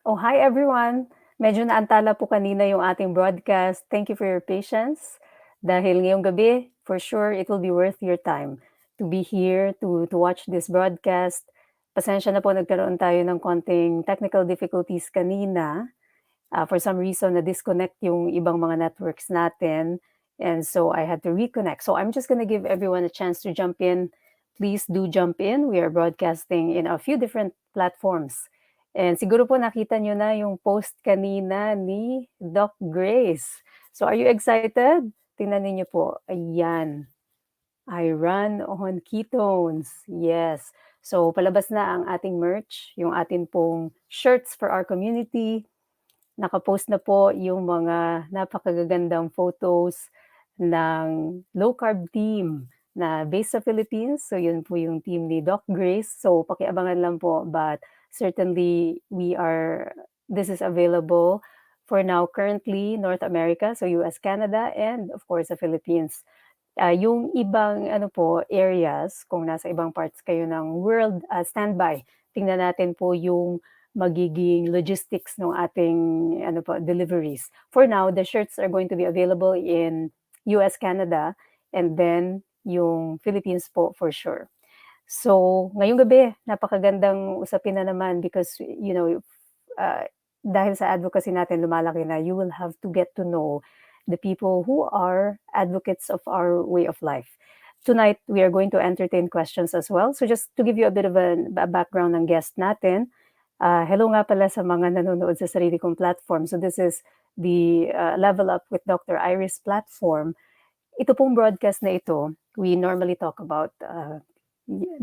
Oh, hi everyone! Medyo naantala po kanina yung ating broadcast. Thank you for your patience. Dahil ngayong gabi, for sure, it will be worth your time to be here, to watch this broadcast. Pasensya na po, nagkaroon tayo ng konting technical difficulties kanina. For some reason, na-disconnect yung ibang mga networks natin. And so I had to reconnect. So I'm just gonna give everyone a chance to jump in. Please do jump in. We are broadcasting in a few different platforms. And siguro po nakita nyo na yung post kanina ni Doc Grace. So are you excited? Tingnan ninyo po. Ayan. I run on ketones. Yes. So palabas na ang ating merch, yung atin pong shirts for our community. Naka-post na po yung mga napakagagandang photos ng low carb team na based sa Philippines. So yun po yung team ni Doc Grace. So pakiabangan lang po, but certainly this is available for now currently North America, so US, Canada, and of course the Philippines. Yung ibang ano po areas, kung nasa ibang parts kayo ng world, standby. Tingnan natin po yung magiging logistics ng ating ano po, deliveries. For now, the shirts are going to be available in US, Canada, and then yung Philippines po for sure. So, ngayong gabi, napakagandang usapin na naman because, uh, dahil sa advocacy natin lumalaki na, you will have to get to know the people who are advocates of our way of life. Tonight, we are going to entertain questions as well. So just to give you a bit of a background ng guest natin, hello nga pala sa mga nanonood sa sarili kong platform. So this is the Level Up with Dr. Iris platform. Ito pong broadcast na ito, we normally talk about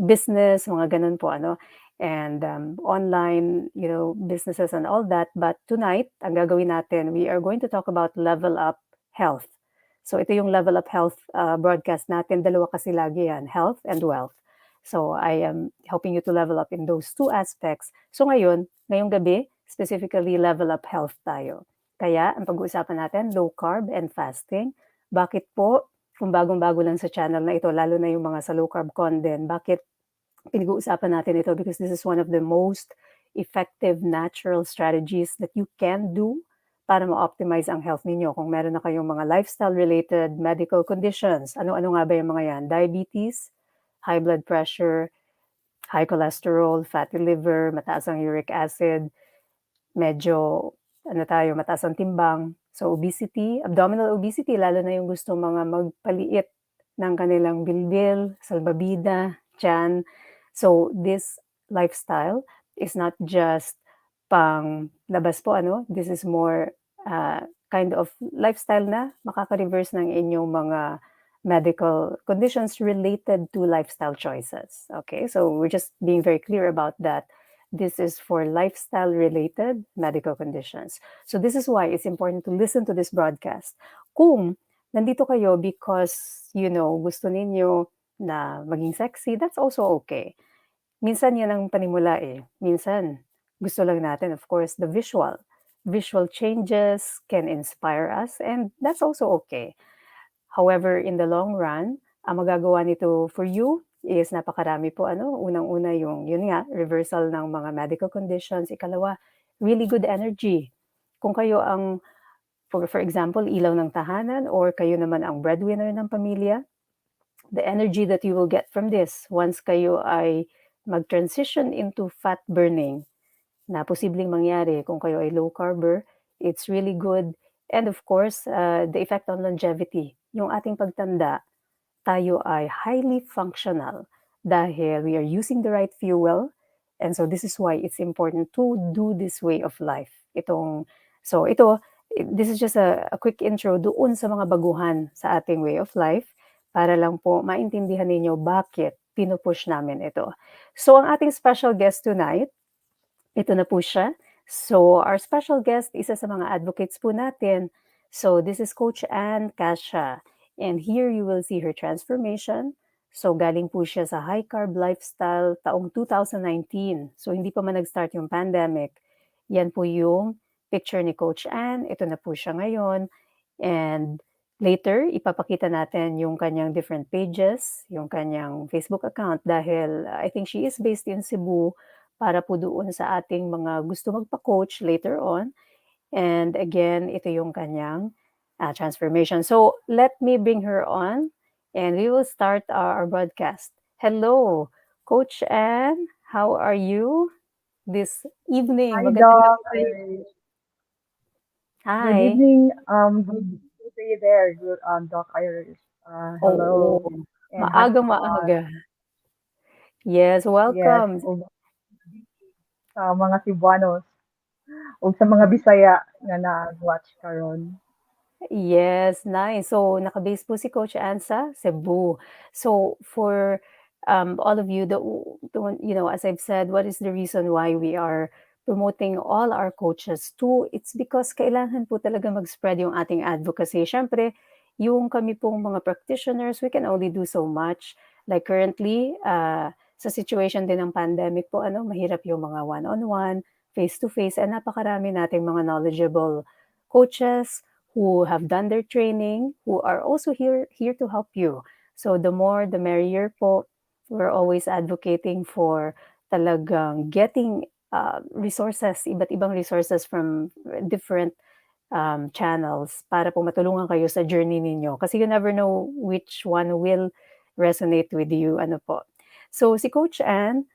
business, mga ganun po, ano, and online, businesses and all that. But tonight, ang gagawin natin, we are going to talk about Level Up Health. So ito yung Level Up Health broadcast natin. Dalawa kasi lagi yan, health and wealth. So I am helping you to level up in those two aspects. So ngayong gabi, specifically Level Up Health tayo. Kaya ang pag-uusapan natin, low carb and fasting. Bakit po? Kung bagong-bago lang sa channel na ito, lalo na yung mga sa low carb content, bakit pinag-uusapan natin ito? Because this is one of the most effective natural strategies that you can do para ma-optimize ang health ninyo. Kung meron na kayong mga lifestyle-related medical conditions, ano-ano nga ba yung mga yan? Diabetes, high blood pressure, high cholesterol, fatty liver, mataas ang uric acid, medyo mataas ang timbang. So obesity, abdominal obesity, lalo na yung gusto mga magpaliit ng kanilang bilbil, salbabida, tiyan. So this lifestyle is not just pang labas po, this is more kind of lifestyle na makaka-reverse ng inyong mga medical conditions related to lifestyle choices. Okay, so we're just being very clear about that. This is for lifestyle-related medical conditions. So this is why it's important to listen to this broadcast. Kung nandito kayo because, gusto ninyo na maging sexy, that's also okay. Minsan yan ang panimula eh. Minsan, gusto lang natin, of course, the visual. Visual changes can inspire us and that's also okay. However, in the long run, ang magagawa nito for you is napakarami po. Unang-una yun nga, reversal ng mga medical conditions. Ikalawa, really good energy. Kung kayo ang, for example, ilaw ng tahanan or kayo naman ang breadwinner ng pamilya, the energy that you will get from this once kayo ay mag-transition into fat burning na posibleng mangyari kung kayo ay low carber, it's really good. And of course, the effect on longevity. Yung ating pagtanda, tayo ay highly functional dahil we are using the right fuel. And so this is why it's important to do this way of life. This is just a quick intro doon sa mga baguhan sa ating way of life para lang po maintindihan ninyo bakit pinupush namin ito. So ang ating special guest tonight, ito na po siya. So our special guest, isa sa mga advocates po natin. So this is Coach Ann Casha. And here you will see her transformation. So galing po siya sa high carb lifestyle taong 2019. So hindi pa man nag-start yung pandemic. Yan po yung picture ni Coach Ann. Ito na po siya ngayon. And later, ipapakita natin yung kanyang different pages, yung kanyang Facebook account dahil I think she is based in Cebu, para po doon sa ating mga gusto magpa-coach later on. And again, ito yung kanyang transformation. So let me bring her on and we will start our broadcast. Hello, Coach Anne. How are you this evening? Hi, Magandang gabi Doc. sa'yo. Good Hi. evening. Good day there, good, Doc Irish. Oo, Hello, and hi everyone. maagang-maaga. Yes, Yes, welcome. ug sa mga Cebuanos ug sa mga Bisaya nga nag-watch karon. Yes, nice. So, naka-base po si Coach Ann sa Cebu. So, for all of you, as I've said, what is the reason why we are promoting all our coaches too? It's because kailangan po talaga mag-spread yung ating advocacy. Siyempre, yung kami pong mga practitioners, we can only do so much. Like currently, sa situation din ng pandemic po, mahirap yung mga one-on-one, face-to-face, and napakarami nating mga knowledgeable coaches who have done their training, who are also here to help you. So the more, the merrier po. We're always advocating for talagang getting resources, iba't ibang resources from different channels para po matulungan kayo sa journey ninyo. Kasi you never know which one will resonate with you. Ano po. So si Coach Ann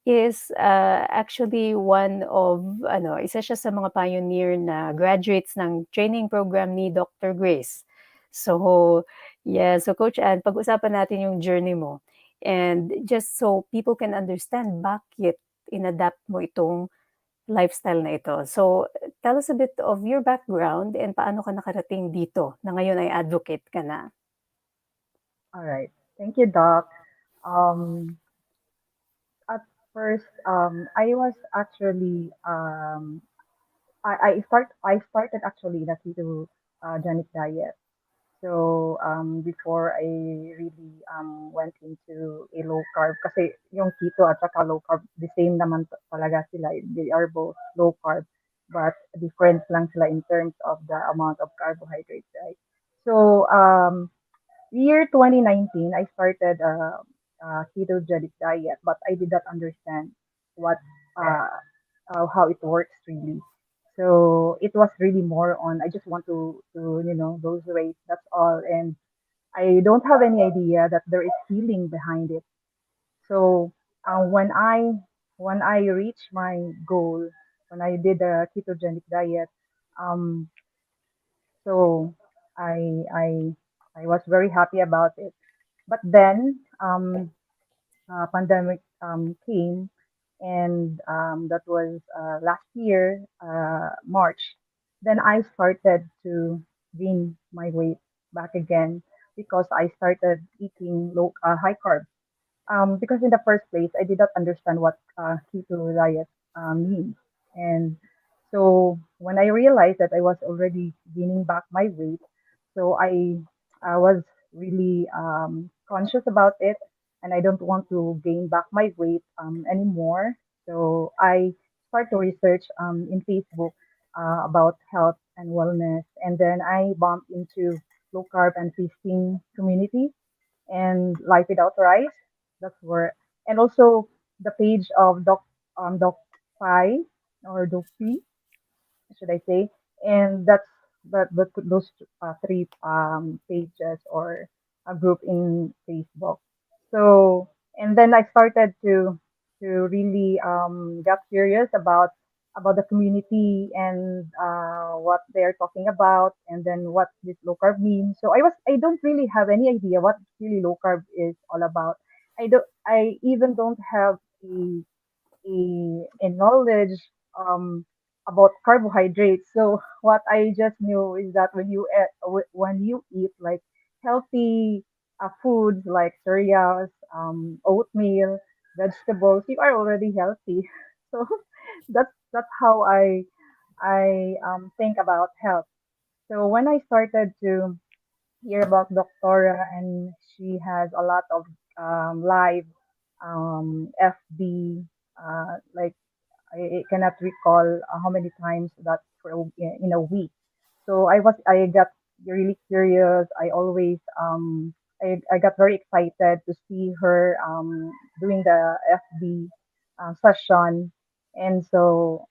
is actually one of, isa siya sa mga pioneer na graduates ng training program ni Dr. Grace. So, yeah, so Coach Ann, pag-usapan natin yung journey mo. And just so people can understand bakit inadapt mo itong lifestyle na ito. So, tell us a bit of your background and paano ka nakarating dito na ngayon ay advocate ka na. All right. Thank you, Doc. Um, at first, I was actually I started actually the keto genic diet. So, before I really went into a low carb, kasi yung keto at saka low carb, the same naman talaga sila. They are both low carb, but different lang sila in terms of the amount of carbohydrates, right? So, year 2019, I started a ketogenic diet, but I did not understand what uh, how it works really. So it was really more on I just want to lose weight. That's all, and I don't have any idea that there is healing behind it. So when I reached my goal, when I did the ketogenic diet, um, so I I I was very happy about it. But then pandemic came, and that was last year, March. Then I started to gain my weight back again because I started eating high carb. Because in the first place, I did not understand what keto diet means. And so when I realized that I was already gaining back my weight, so I was really conscious about it, and I don't want to gain back my weight anymore. So I start to research in Facebook about health and wellness, and then I bumped into low carb and feasting community and Life Without Rice. That's where, and also the page of Doc Pi or Doc P, should I say? And that's those three pages or a group in Facebook. So and then I started to really get curious about the community and what they're talking about, and then what this low carb means. So I don't really have any idea what really low carb is all about. I even don't have a knowledge um, about carbohydrates. So what I just knew is that when you eat like healthy foods like cereals, oatmeal, vegetables, you are already healthy. So that's how I think about health. So when I started to hear about Doctora, and she has a lot of live FB, like I cannot recall how many times that's in a week. So I got really curious. I got very excited to see her doing the FB session, and so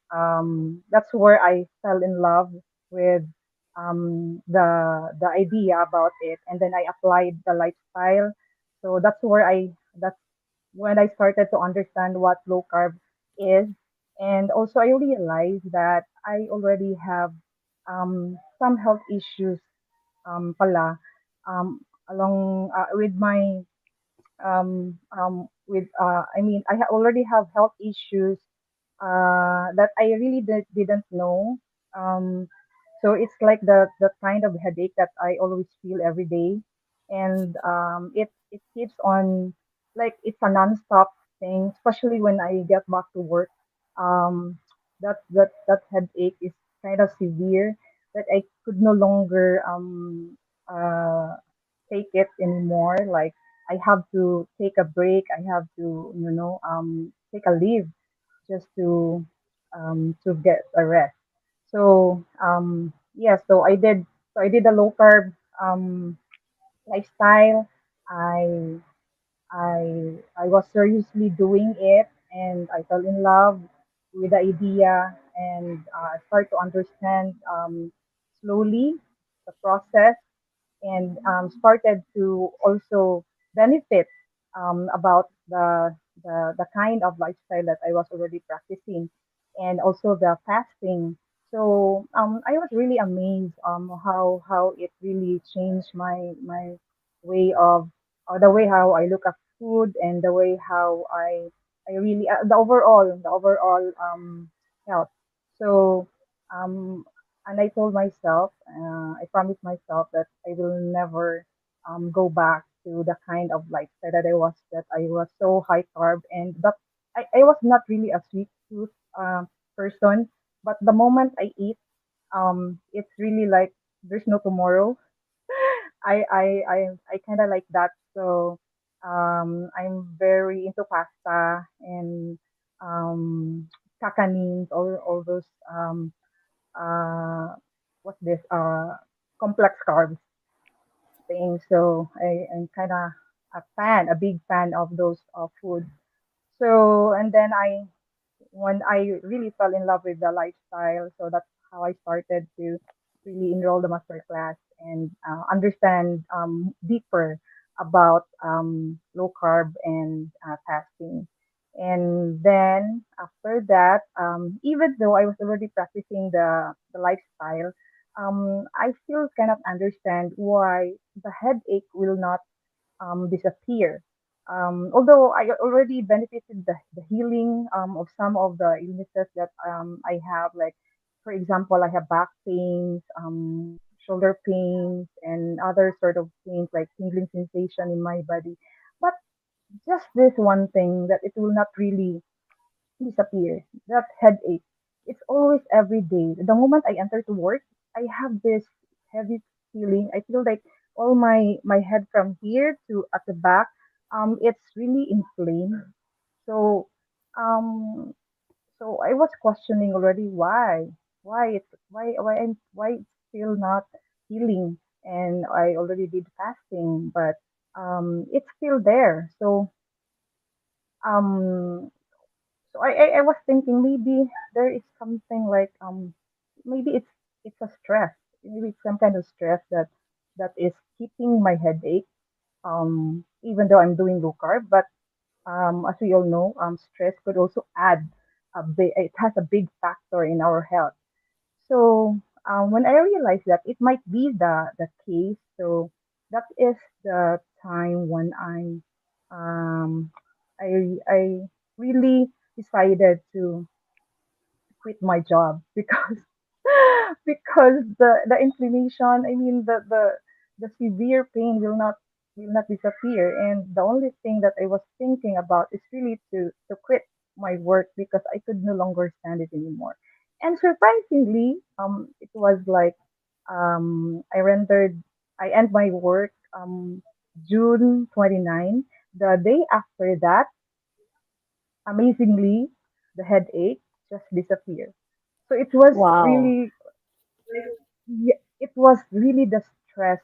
that's where I fell in love with the idea about it, and then I applied the lifestyle. So that's when I started to understand what low carb is, and also I realized that I already have some health issues pala along with my with I mean already have health issues that I really didn't know. Um, so it's like the kind of headache that I always feel every day, and it keeps on like it's a nonstop thing, especially when I get back to work. Um, that headache is kind of severe that I could no longer uh, take it anymore. Like I have to take a break. I have to take a leave just to get a rest. So yeah, so I did a low carb lifestyle. I I was seriously doing it, and I fell in love with the idea, and start to understand slowly the process, and started to also benefit about the kind of lifestyle that I was already practicing, and also the fasting. So I was really amazed how it really changed my way of the way how I look at food, and the way how I really the overall health. So um, and I told myself, I promised myself that I will never go back to the kind of lifestyle that I was so high carb, and but I was not really a sweet tooth person. But the moment I eat, it's really like there's no tomorrow. I kind of like that. So I'm very into pasta and um, kakanin, all those uh, what's this complex carbs thing. So I'm kind of a big fan of those foods. So and then when I really fell in love with the lifestyle, so that's how I started to really enroll the master class and understand deeper about low carb and fasting. And then after that, even though I was already practicing the lifestyle, I still cannot understand why the headache will not disappear. Although I already benefited the healing of some of the illnesses that I have, like for example, I have back pains, shoulder pains, and other sort of pains like tingling sensation in my body. But just this one thing that it will not really disappear. That headache. It's always every day. The moment I enter to work, I have this heavy feeling. I feel like all my head from here to at the back, it's really inflamed. So, um, so I was questioning already why it's still not healing, and I already did fasting, but it's still there. Um, so I was thinking maybe there is something like maybe it's a stress. Maybe it's some kind of stress that is keeping my headache. Even though I'm doing low carb, but as we all know, stress could also add a big. It has a big factor in our health. So when I realized that it might be the case, so that is the time when um, I really decided to quit my job because because the inflammation, I mean the severe pain will not disappear, and the only thing that I was thinking about is really to quit my work because I could no longer stand it anymore. And surprisingly, it was like I rendered I end my work June 29. The day after that, amazingly, the headache just disappeared. So it was Wow. really, it was really the stress.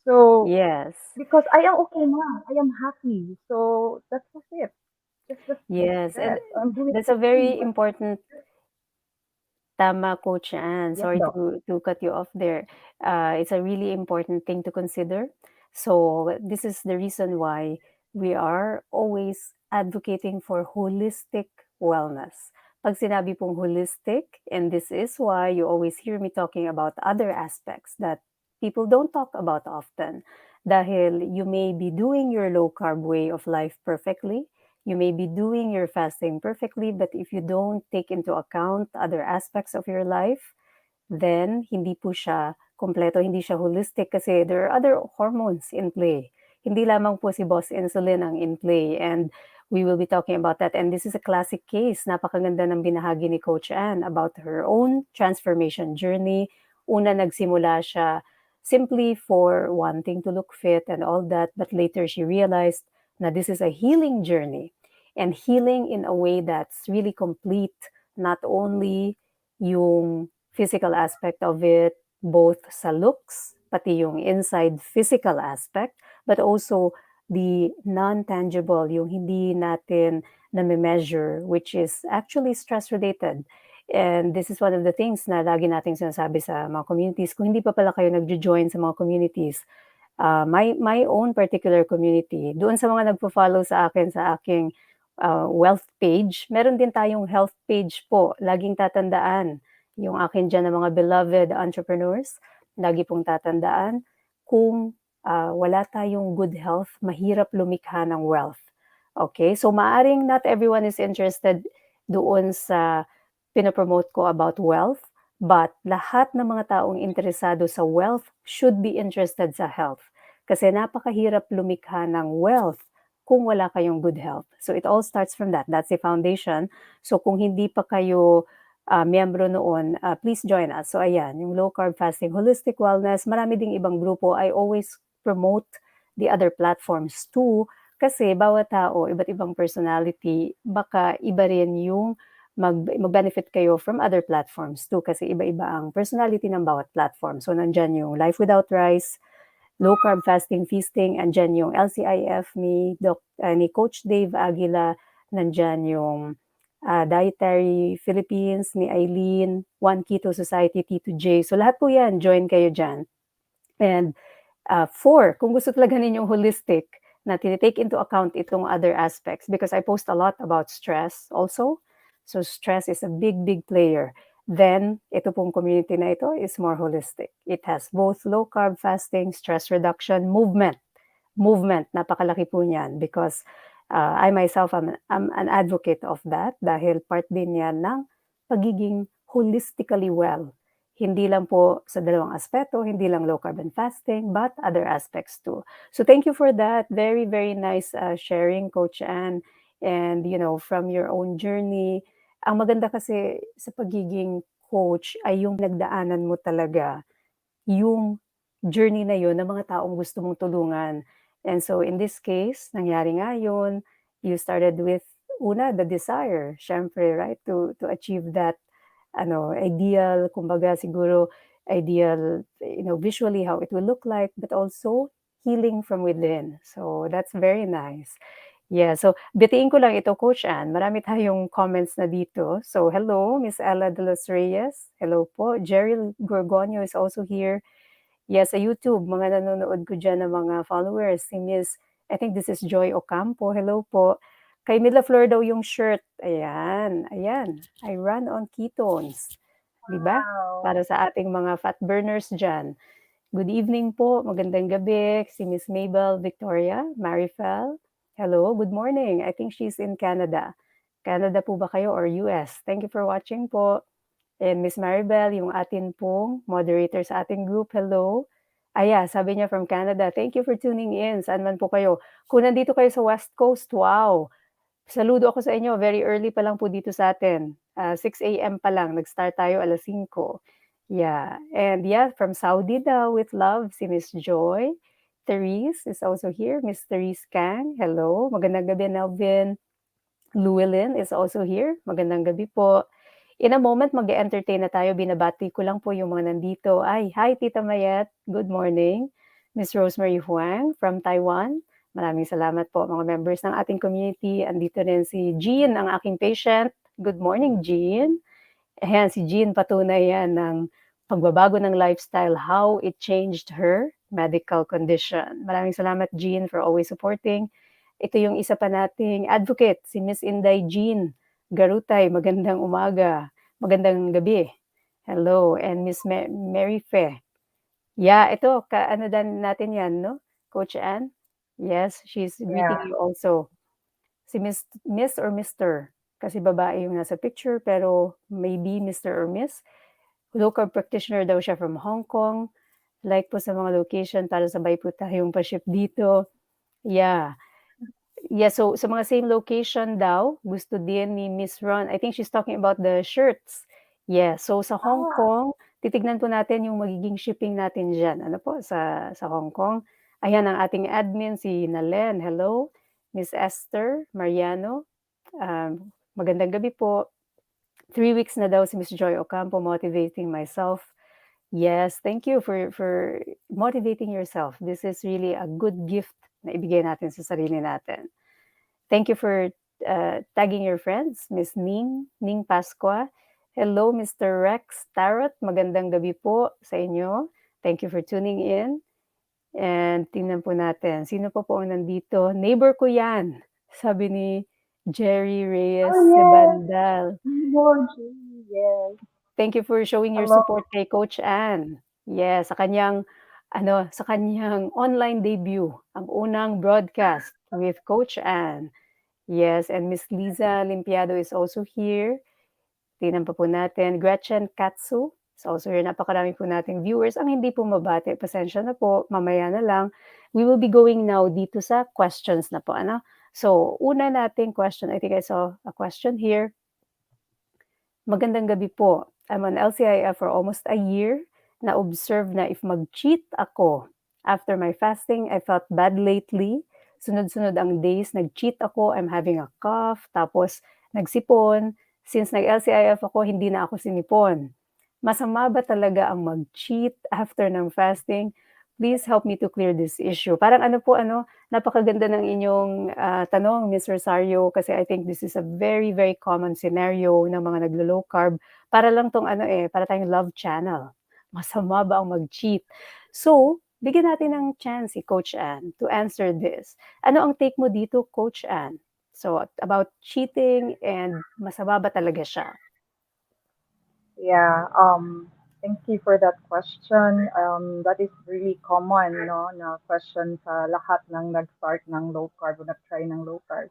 So Yes. because I am okay now, I am happy. So that was it. It's the Yes, and stress. I'm doing that's a everything, very but important. Tama, Coach Ann. yes, Sorry doc. to cut you off there. It's a really important thing to consider. So this is the reason why we are always advocating for holistic wellness. Pag sinabi pong holistic, and this is why you always hear me talking about other aspects that people don't talk about often. Dahil you may be doing your low carb way of life perfectly, you may be doing your fasting perfectly, but if you don't take into account other aspects of your life, then hindi po siya kumpleto, hindi siya holistic kasi there are other hormones in play. Hindi lamang po si boss insulin ang in play, and we will be talking about that. And this is a classic case. Napakaganda ng binahagi ni Coach Ann about her own transformation journey. Una, nagsimula siya simply for wanting to look fit and all that, but later she realized na this is a healing journey, and healing in a way that's really complete, not only yung physical aspect of it, both sa looks, pati yung inside physical aspect, but also the non-tangible, yung hindi natin na-measure, which is actually stress-related. And this is one of the things na lagi nating sinasabi sa mga communities. Kung hindi pa pala kayo nag-join sa mga communities, my own particular community, doon sa mga nagpo-follow sa akin sa aking wealth page, meron din tayong health page po. Laging tatandaan yung akin dyan ng mga beloved entrepreneurs, lagi pong tatandaan kung wala tayong good health, mahirap lumikha ng wealth. Okay? So maaring not everyone is interested doon sa pinopromote ko about wealth, but lahat ng mga taong interesado sa wealth should be interested sa health. Kasi napakahirap lumikha ng wealth kung wala kayong good health. So it all starts from that. That's the foundation. So kung hindi pa kayo miyembro noon, please join us. So ayan, yung low carb fasting, holistic wellness, marami ding ibang grupo. I always promote the other platforms too, kasi bawat tao, iba't ibang personality, baka iba rin yung mag-benefit kayo from other platforms too, kasi iba-iba ang personality ng bawat platform. So nandyan yung Life Without Rice, low carb fasting feasting, andyan yung LCIF ni Coach Dave Aguila, nandyan yung Dietary Philippines ni Eileen, One Keto Society, Tito J. So lahat po yan, join kayo dyan. And four, kung gusto talaga ninyong holistic, na tinitake into account itong other aspects, because I post a lot about stress also. So stress is a big, big player. Then, ito pong community na ito is more holistic. It has both low carb fasting, stress reduction, movement. Movement, napakalaki po niyan, because I myself am an advocate of that, dahil part din yan ng pagiging holistically well. Hindi lang po sa dalawang aspeto, hindi lang low carb and fasting, but other aspects too. So thank you for that. Very, very nice sharing, Coach Ann. And, from your own journey, ang maganda kasi sa pagiging coach ay yung pinagdaanan mo talaga yung journey na yun ng mga taong gusto mong tulungan. And so in this case, nangyari nga yun, you started with una, the desire, syempre, right? To achieve that ideal, kumbaga siguro ideal, visually how it will look like, but also healing from within. So that's very nice. Yeah, so bitiin ko lang ito, Coach Ann. Marami tayong comments na dito. So hello, Miss Ella de los Reyes. Hello po. Jerry Gorgonio is also here. Yes, sa YouTube, mga nanonood ko dyan ng mga followers. Si Miss, I think this is Joy Ocampo. Hello po. Kay Midla Flor daw yung shirt. Ayan, ayan. I run on ketones. 'Di ba? Wow. Para sa ating mga fat burners dyan. Good evening po. Magandang gabi. Si Miss Mabel Victoria Marifel. Hello, good morning. I think she's in Canada. Canada po ba kayo or US? Thank you for watching po. And Miss Maribel, yung atin pong moderator sa ating group, hello. Sabi niya from Canada, thank you for tuning in. Saan man po kayo. Kung nandito kayo sa West Coast, wow. Saludo ako sa inyo. Very early pa lang po dito sa atin. 6 a.m. pa lang. Nag-start tayo 5:00. Yeah. And yeah, from Saudi daw with love, si Miss Joy. Therese is also here. Miss Therese Kang, hello. Magandang gabi, Nelvin. Llewellyn is also here. Magandang gabi po. In a moment, mag-entertain na tayo. Binabati ko lang po yung mga nandito. Hi, Tita Mayet. Good morning. Miss Rosemary Huang from Taiwan. Maraming salamat po mga members ng ating community. Andito rin si Jean, ang aking patient. Good morning, Jean. Ayan, si Jean patunay yan ng pagbabago ng lifestyle, how it changed her medical condition. Maraming salamat, Jean, for always supporting. Ito yung isa pa nating advocate, si Miss Inday Jean Garutay. Magandang umaga. Magandang gabi. Hello. And Miss Mary Fe. Yeah, ito, ano dan natin yan, no? Coach Ann? Yes, she's greeting Yeah. you also. Si Miss or Mr. Kasi babae yung nasa picture, pero maybe Mr. or Miss. Local practitioner daw siya from Hong Kong. Like po sa mga location para sabay po tayong pa-ship dito. Yeah. Yeah, so sa mga same location daw, gusto din ni Miss Ron. I think she's talking about the shirts. Yeah, so sa Hong Ah, Kong, titignan po natin yung magiging shipping natin diyan. Ano po, sa Hong Kong. Ayan ang ating admin, si Nalen. Hello. Miss Esther Mariano. Magandang gabi po. 3 weeks na daw si Miss Joy Ocampo motivating myself. Yes, thank you for motivating yourself. This is really a good gift na ibigay natin sa sarili natin. Thank you for tagging your friends, Miss Ning Pasqua. Hello, Mr. Rex Tarot. Magandang gabi po sa inyo. Thank you for tuning in. And tingnan po natin, sino po ang nandito? Neighbor ko yan, sabi ni Jerry Reyes oh yes, Sebandal. emoji, yes. Thank you for showing your Hello. support kay Coach Ann. Yes, sa kanyang online debut, ang unang broadcast with Coach Ann. Yes, and Miss Liza Limpiado is also here. Tingnan pa po natin, Gretchen Katsu is also here. Napakarami po nating viewers. Ang hindi po mabati, pasensya na po, mamaya na lang. We will be going now dito sa questions na po. Ano? So, una nating question, I think I saw a question here. Magandang gabi po. I'm on LCIF for almost a year. Na-observe na if mag-cheat ako. After my fasting, I felt bad lately. Sunod-sunod ang days, nag-cheat ako. I'm having a cough. Tapos, nagsipon. Since nag-LCIF ako, hindi na ako sinipon. Masama ba talaga ang mag-cheat after ng fasting? Please help me to clear this issue. Parang napakaganda ng inyong tanong, Ms. Rosario, kasi I think this is a very, very common scenario ng mga naglo-low carb. Para lang tong para tayong love channel. Masama ba ang mag-cheat? So, bigyan natin ng chance si Coach Ann to answer this. Ano ang take mo dito, Coach Ann? So, about cheating and masama ba talaga siya? Yeah, thank you for that question. That is really common, no, na question sa lahat ng nag-start ng low carb o nag-try ng low carb.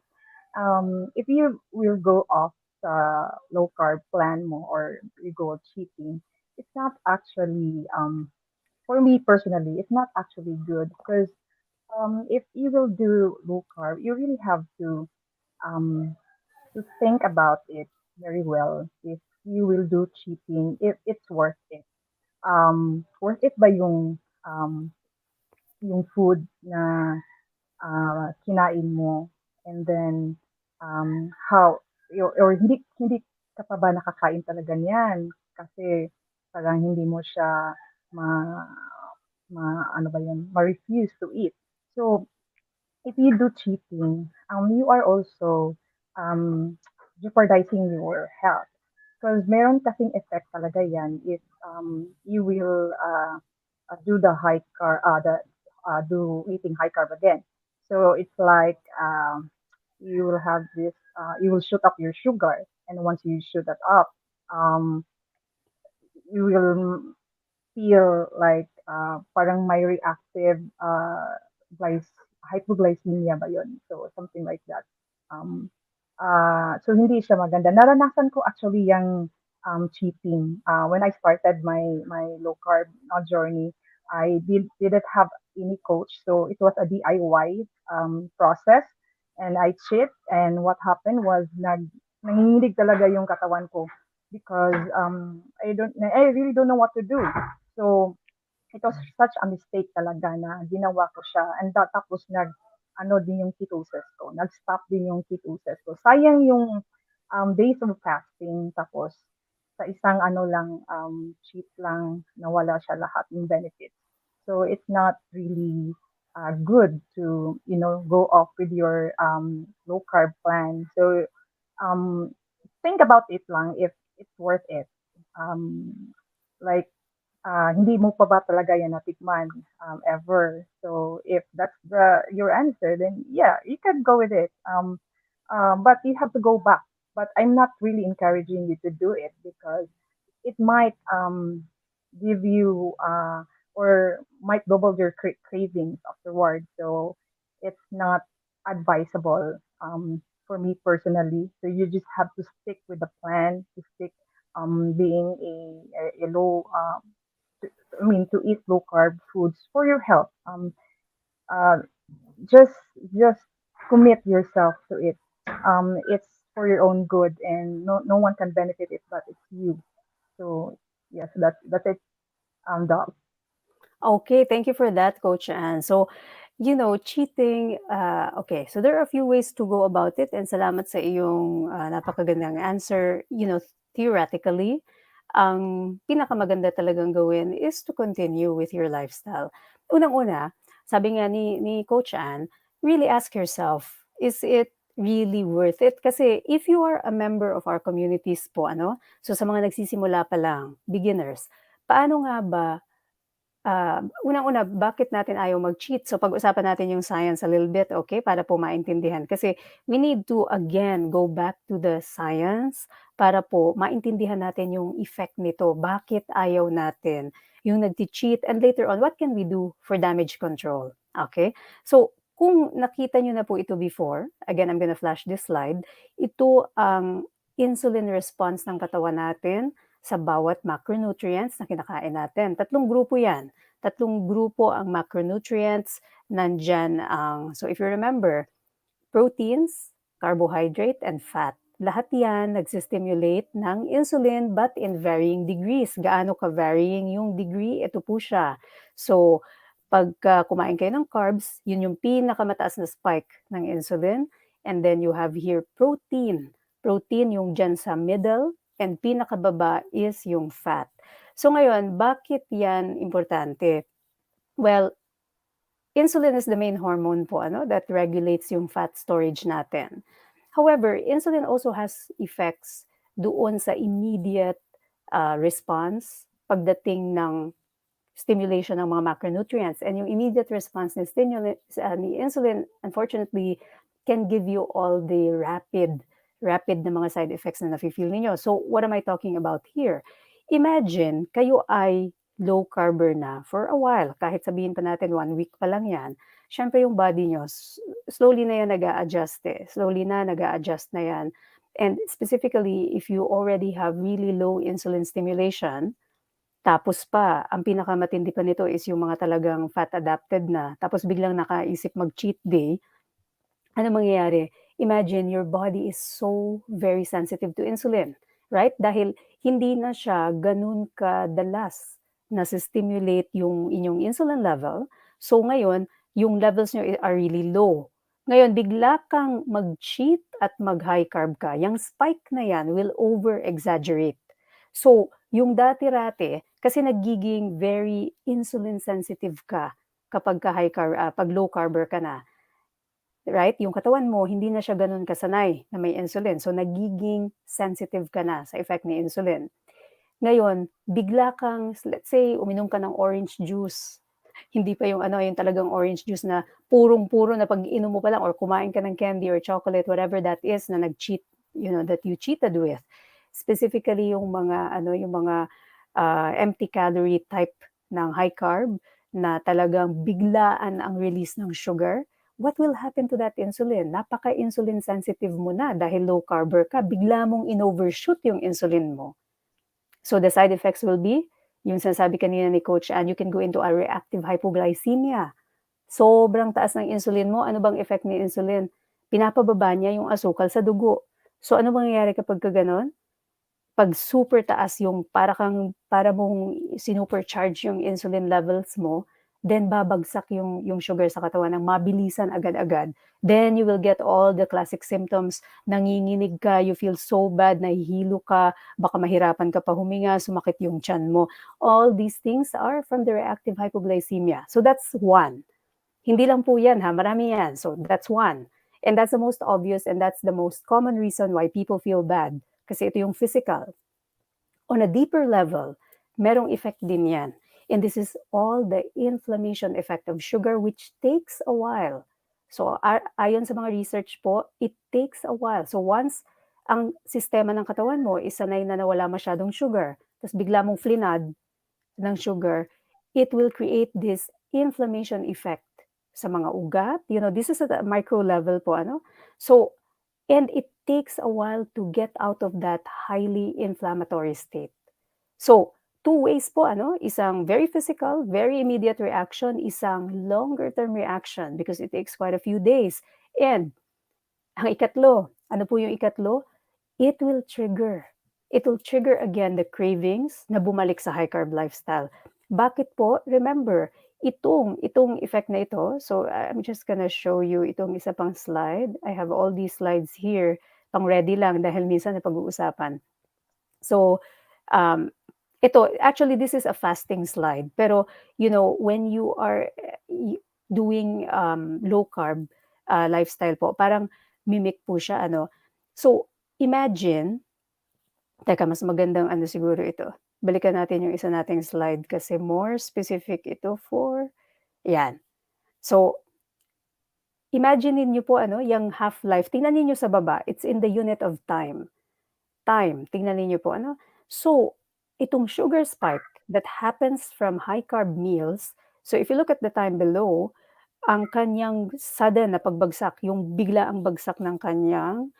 If you will go off the low carb plan mo or you go cheating, it's not actually, for me personally, it's not actually good because if you will do low carb, you really have um, to think about it very well if you will do cheating, if it's worth it. Worth it ba yung food na kinain mo and then how or hindi ka pa ba nakakain talaga niyan kasi parang hindi mo siya ma ano ba yun, ma-refuse to eat. So if you do cheating, you are also um, jeopardizing your health. Because meron kasing effect talaga yan if you will do the high carb, do eating high carb again. So it's like you will have this, you will shoot up your sugar. And once you shoot that up, um, you will feel like parang may reactive hypoglycemia ba yun? So something like that. Um, so hindi siya maganda. Naranasan ko actually yung cheating. When I started my low carb journey, I didn't have any coach, so it was a DIY process, and I cheat. And what happened was nanginginig talaga yung katawan ko because I really don't know what to do. So it was such a mistake talaga na ginawa ko siya and tapos ano din yung ketosis ko, nag-stop din yung ketosis ko. Sayang yung days of fasting tapos sa isang ano lang, cheat lang nawala siya lahat ng benefits. So it's not really good to go off with your low carb plan. So um, think about it lang if it's worth it. Um, like hindi mo pa ba talaga yan natikman ever? So if that's your answer, then yeah, you can go with it. But you have to go back. But I'm not really encouraging you to do it because it might give you or might double your cravings afterwards. So it's not advisable for me personally. So you just have to stick with the plan to stick being a low to, I mean to eat low carb foods for your health. Uh, just just commit yourself to it. It's for your own good, and no one can benefit it but it's you. So yes, that's it. Dog. Okay, thank you for that, Coach Anne. So, cheating, okay, so there are a few ways to go about it, and salamat sa iyong napakagandang answer. Theoretically, ang pinakamaganda talagang gawin is to continue with your lifestyle. Unang-una, sabi nga ni Coach Anne, really ask yourself, is it really worth it? Kasi if you are a member of our communities po, so sa mga nagsisimula pa lang, beginners, paano nga ba unang-una, bakit natin ayaw mag-cheat? So pag-usapan natin yung science a little bit, okay, para po maintindihan. Kasi we need to again go back to the science para po maintindihan natin yung effect nito. Bakit ayaw natin yung nagti-cheat, and later on, what can we do for damage control? Okay? So kung nakita nyo na po ito before, again, I'm gonna flash this slide, ito ang insulin response ng katawan natin sa bawat macronutrients na kinakain natin. Tatlong grupo yan. Tatlong grupo ang macronutrients. Nandyan ang, so if you remember, proteins, carbohydrate, and fat. Lahat yan nagsistimulate ng insulin but in varying degrees. Gaano ka-varying yung degree? Ito po siya. So, pagka kumain kayo ng carbs, yun yung pinakamataas na spike ng insulin. And then you have here protein. Protein yung dyan sa middle, and pinakababa is yung fat. So ngayon, bakit yan importante? Well, insulin is the main hormone po that regulates yung fat storage natin. However, insulin also has effects doon sa immediate response pagdating ng stimulation ng mga macronutrients. And yung immediate response ni insulin, unfortunately, can give you all the rapid na mga side effects na nafe-feel ninyo. So what am I talking about here? Imagine, kayo ay low carber na for a while. Kahit sabihin pa natin 1 week pa lang yan. Siyempre yung body nyo, slowly na yan nag-a-adjust Slowly na nag-a-adjust na yan. And specifically, if you already have really low insulin stimulation, tapos pa, ang pinakamatindi pa nito is yung mga talagang fat adapted na, tapos biglang nakaisip mag-cheat day, ano mangyayari? Imagine your body is so very sensitive to insulin, right? Dahil hindi na siya ganun kadalas na stimulate yung inyong insulin level. So ngayon, yung levels nyo are really low. Ngayon, bigla kang mag-cheat at mag-high carb ka. Yung spike na yan will over-exaggerate. So, yung dati-rate, kasi nagiging very insulin sensitive ka kapag pag low carber ka na. Right? Yung katawan mo, hindi na siya ganun kasanay na may insulin. So, nagiging sensitive ka na sa effect ni insulin. Ngayon, bigla kang, let's say, uminom ka ng orange juice. Hindi pa yung yung talagang orange juice na purong-puro na pag inom mo pa lang or kumain ka ng candy or chocolate, whatever that is na nag-cheat, that you cheated with. Specifically yung mga, yung mga empty calorie type ng high carb na talagang biglaan ang release ng sugar. What will happen to that insulin? Napaka-insulin sensitive mo na dahil low carber ka, bigla mong in-overshoot yung insulin mo. So the side effects will be, yung sinasabi kanina ni Coach Ann, you can go into a reactive hypoglycemia. Sobrang taas ng insulin mo. Ano bang effect ni insulin? Pinapababa niya yung asukal sa dugo. So ano mangyayari kapag ganon? Pag super taas yung para mong sinupercharge yung insulin levels mo, then babagsak yung sugar sa katawan ng mabilisan agad-agad. Then you will get all the classic symptoms. Nanginginig ka, you feel so bad, nahihilo ka, baka mahirapan ka pa huminga, sumakit yung tiyan mo. All these things are from the reactive hypoglycemia. So that's one. Hindi lang po yan ha, marami yan. So that's one. And that's the most obvious and that's the most common reason why people feel bad. Kasi ito yung physical. On a deeper level, merong effect din yan. And this is all the inflammation effect of sugar which takes a while. So ayon sa mga research po, it takes a while. So once ang sistema ng katawan mo is sanay na nawala masyadong sugar, tapos bigla mong flinad ng sugar, it will create this inflammation effect sa mga ugat. You know, this is at a micro level po, ano? So, and it takes a while to get out of that highly inflammatory state. So, two ways po, ano? Isang very physical, very immediate reaction, isang longer term reaction because it takes quite a few days. And ang ikatlo, ano po yung ikatlo? It will trigger again the cravings na bumalik sa high carb lifestyle. Bakit po? Remember, itong effect na ito, so I'm just gonna show you itong isa pang slide. I have all these slides here, pang ready lang dahil minsan na pag-uusapan. So, um, ito, actually, this is a fasting slide. Pero, you know, when you are doing low carb lifestyle po, parang mimic po siya, ano. So, imagine, teka, mas magandang ano siguro ito. Balikan natin yung isa nating slide kasi more specific ito for, yan. So, imagine niyo po ano, yung half-life. Tingnan niyo sa baba, it's in the unit of time. Time, tingnan niyo po ano. So, itong sugar spike that happens from high carb meals, so if you look at the time below, ang kanyang sudden na pagbagsak, yung bigla ang bagsak ng kanyang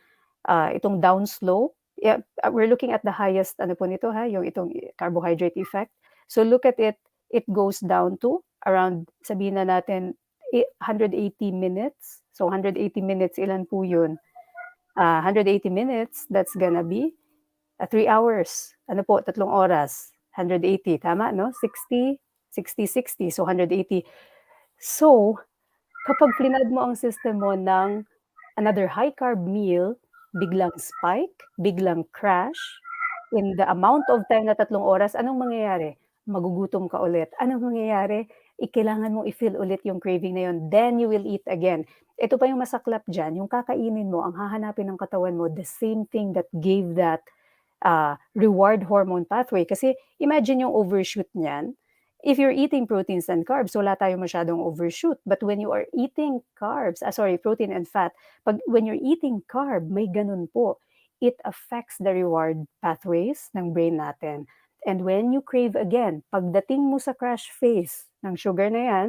itong downslope, yeah, we're looking at the highest ano po nito ha, yung itong carbohydrate effect. So look at it, it goes down to around, sabihin na natin, 180 minutes. So 180 minutes, ilan po yun? 180 minutes, that's gonna be 3 hours. Ano po, 3 oras. 180, tama, no? 60, 60, 60. So 180. So, kapag plinad mo ang system mo ng another high carb meal, biglang spike, biglang crash, in the amount of time na 3 oras, anong mangyayari? Magugutom ka ulit. Anong mangyayari? Kailangan mong i-feel ulit yung craving na yun. Then you will eat again. Ito pa yung masaklap dyan, yung kakainin mo, ang hahanapin ng katawan mo, the same thing that gave that reward hormone pathway. Kasi imagine yung overshoot niyan. If you're eating proteins and carbs, wala tayong masyadong overshoot. But when you are eating carbs, protein and fat, when you're eating carb, may ganun po. It affects the reward pathways ng brain natin. And when you crave again, pagdating mo sa crash phase ng sugar na yan,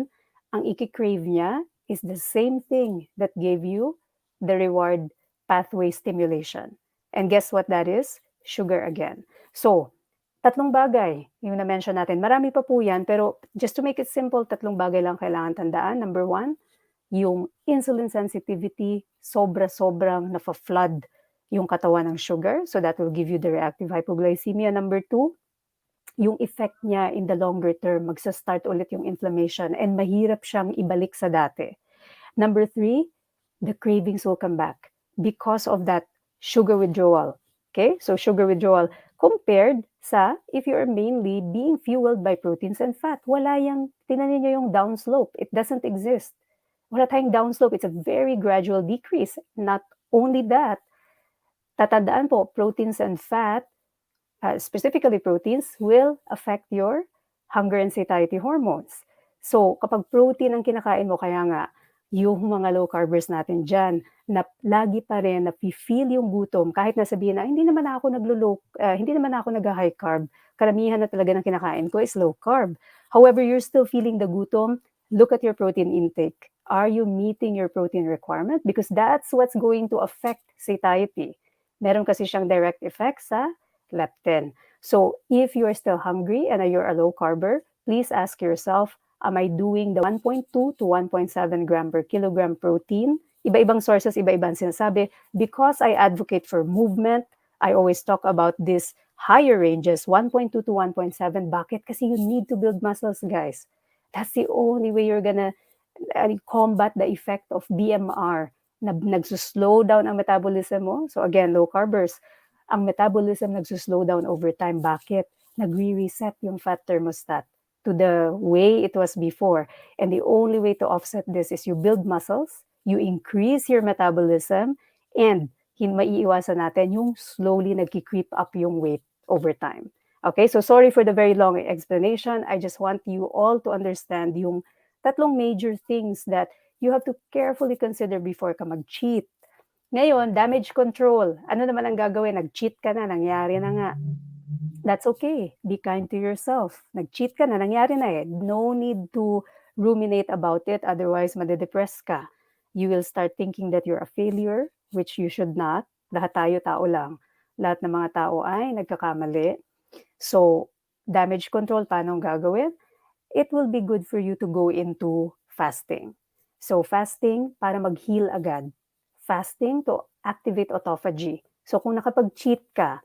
ang iki-crave niya is the same thing that gave you the reward pathway stimulation. And guess what that is? Sugar again. So, tatlong bagay yung na-mention natin. Marami pa po yan, pero just to make it simple, tatlong bagay lang kailangan tandaan. Number one, yung insulin sensitivity, sobra-sobrang nafa-flood yung katawan ng sugar. So that will give you the reactive hypoglycemia. Number two, yung effect niya in the longer term, magsa-start ulit yung inflammation and mahirap siyang ibalik sa dati. Number three, the cravings will come back because of that sugar withdrawal. Okay? So sugar withdrawal compared sa if you are mainly being fueled by proteins and fat. Wala yang, tinanin niyo yung downslope. It doesn't exist. Wala tayong downslope. It's a very gradual decrease. Not only that, tatandaan po, proteins and fat, specifically proteins, will affect your hunger and satiety hormones. So, kapag protein ang kinakain mo, kaya nga, yung mga low carbers natin dyan, na lagi pa rin na-feel yung gutom, kahit na sabihin na, hindi naman ako hindi naman ako nag-high carb, karamihan na talaga ng kinakain ko is low carb. However, you're still feeling the gutom, look at your protein intake. Are you meeting your protein requirement? Because that's what's going to affect satiety. Meron kasi siyang direct effect sa leptin. So, if you're still hungry and you're a low carber, please ask yourself, am I doing the 1.2 to 1.7 gram per kilogram protein? Iba-ibang sources, iba-ibang sinasabi. Because I advocate for movement, I always talk about this higher ranges, 1.2 to 1.7. Bakit? Kasi you need to build muscles, guys. That's the only way you're gonna combat the effect of BMR, na nagsuslow down ang metabolism mo. So again, low carbers, ang metabolism nagsuslow down over time. Bakit? Nagre-reset yung fat thermostat. to the way it was before. And the only way to offset this is you build muscles, you increase your metabolism, and maiiwasan natin yung slowly nagki-creep up yung weight over time. Okay, so sorry for the very long explanation. I just want you all to understand yung tatlong major things that you have to carefully consider before ka mag-cheat. Ngayon, damage control. Ano naman ang gagawin? Nag-cheat ka na, nangyari na nga. That's okay. Be kind to yourself. Nag-cheat ka na, nangyari na eh. No need to ruminate about it, otherwise madedepress ka. You will start thinking that you're a failure, which you should not. Lahat tayo tao lang. Lahat ng mga tao ay nagkakamali. So, damage control, paano ang gagawin? It will be good for you to go into fasting. So, fasting para mag-heal agad. Fasting to activate autophagy. So, kung nakapag-cheat ka,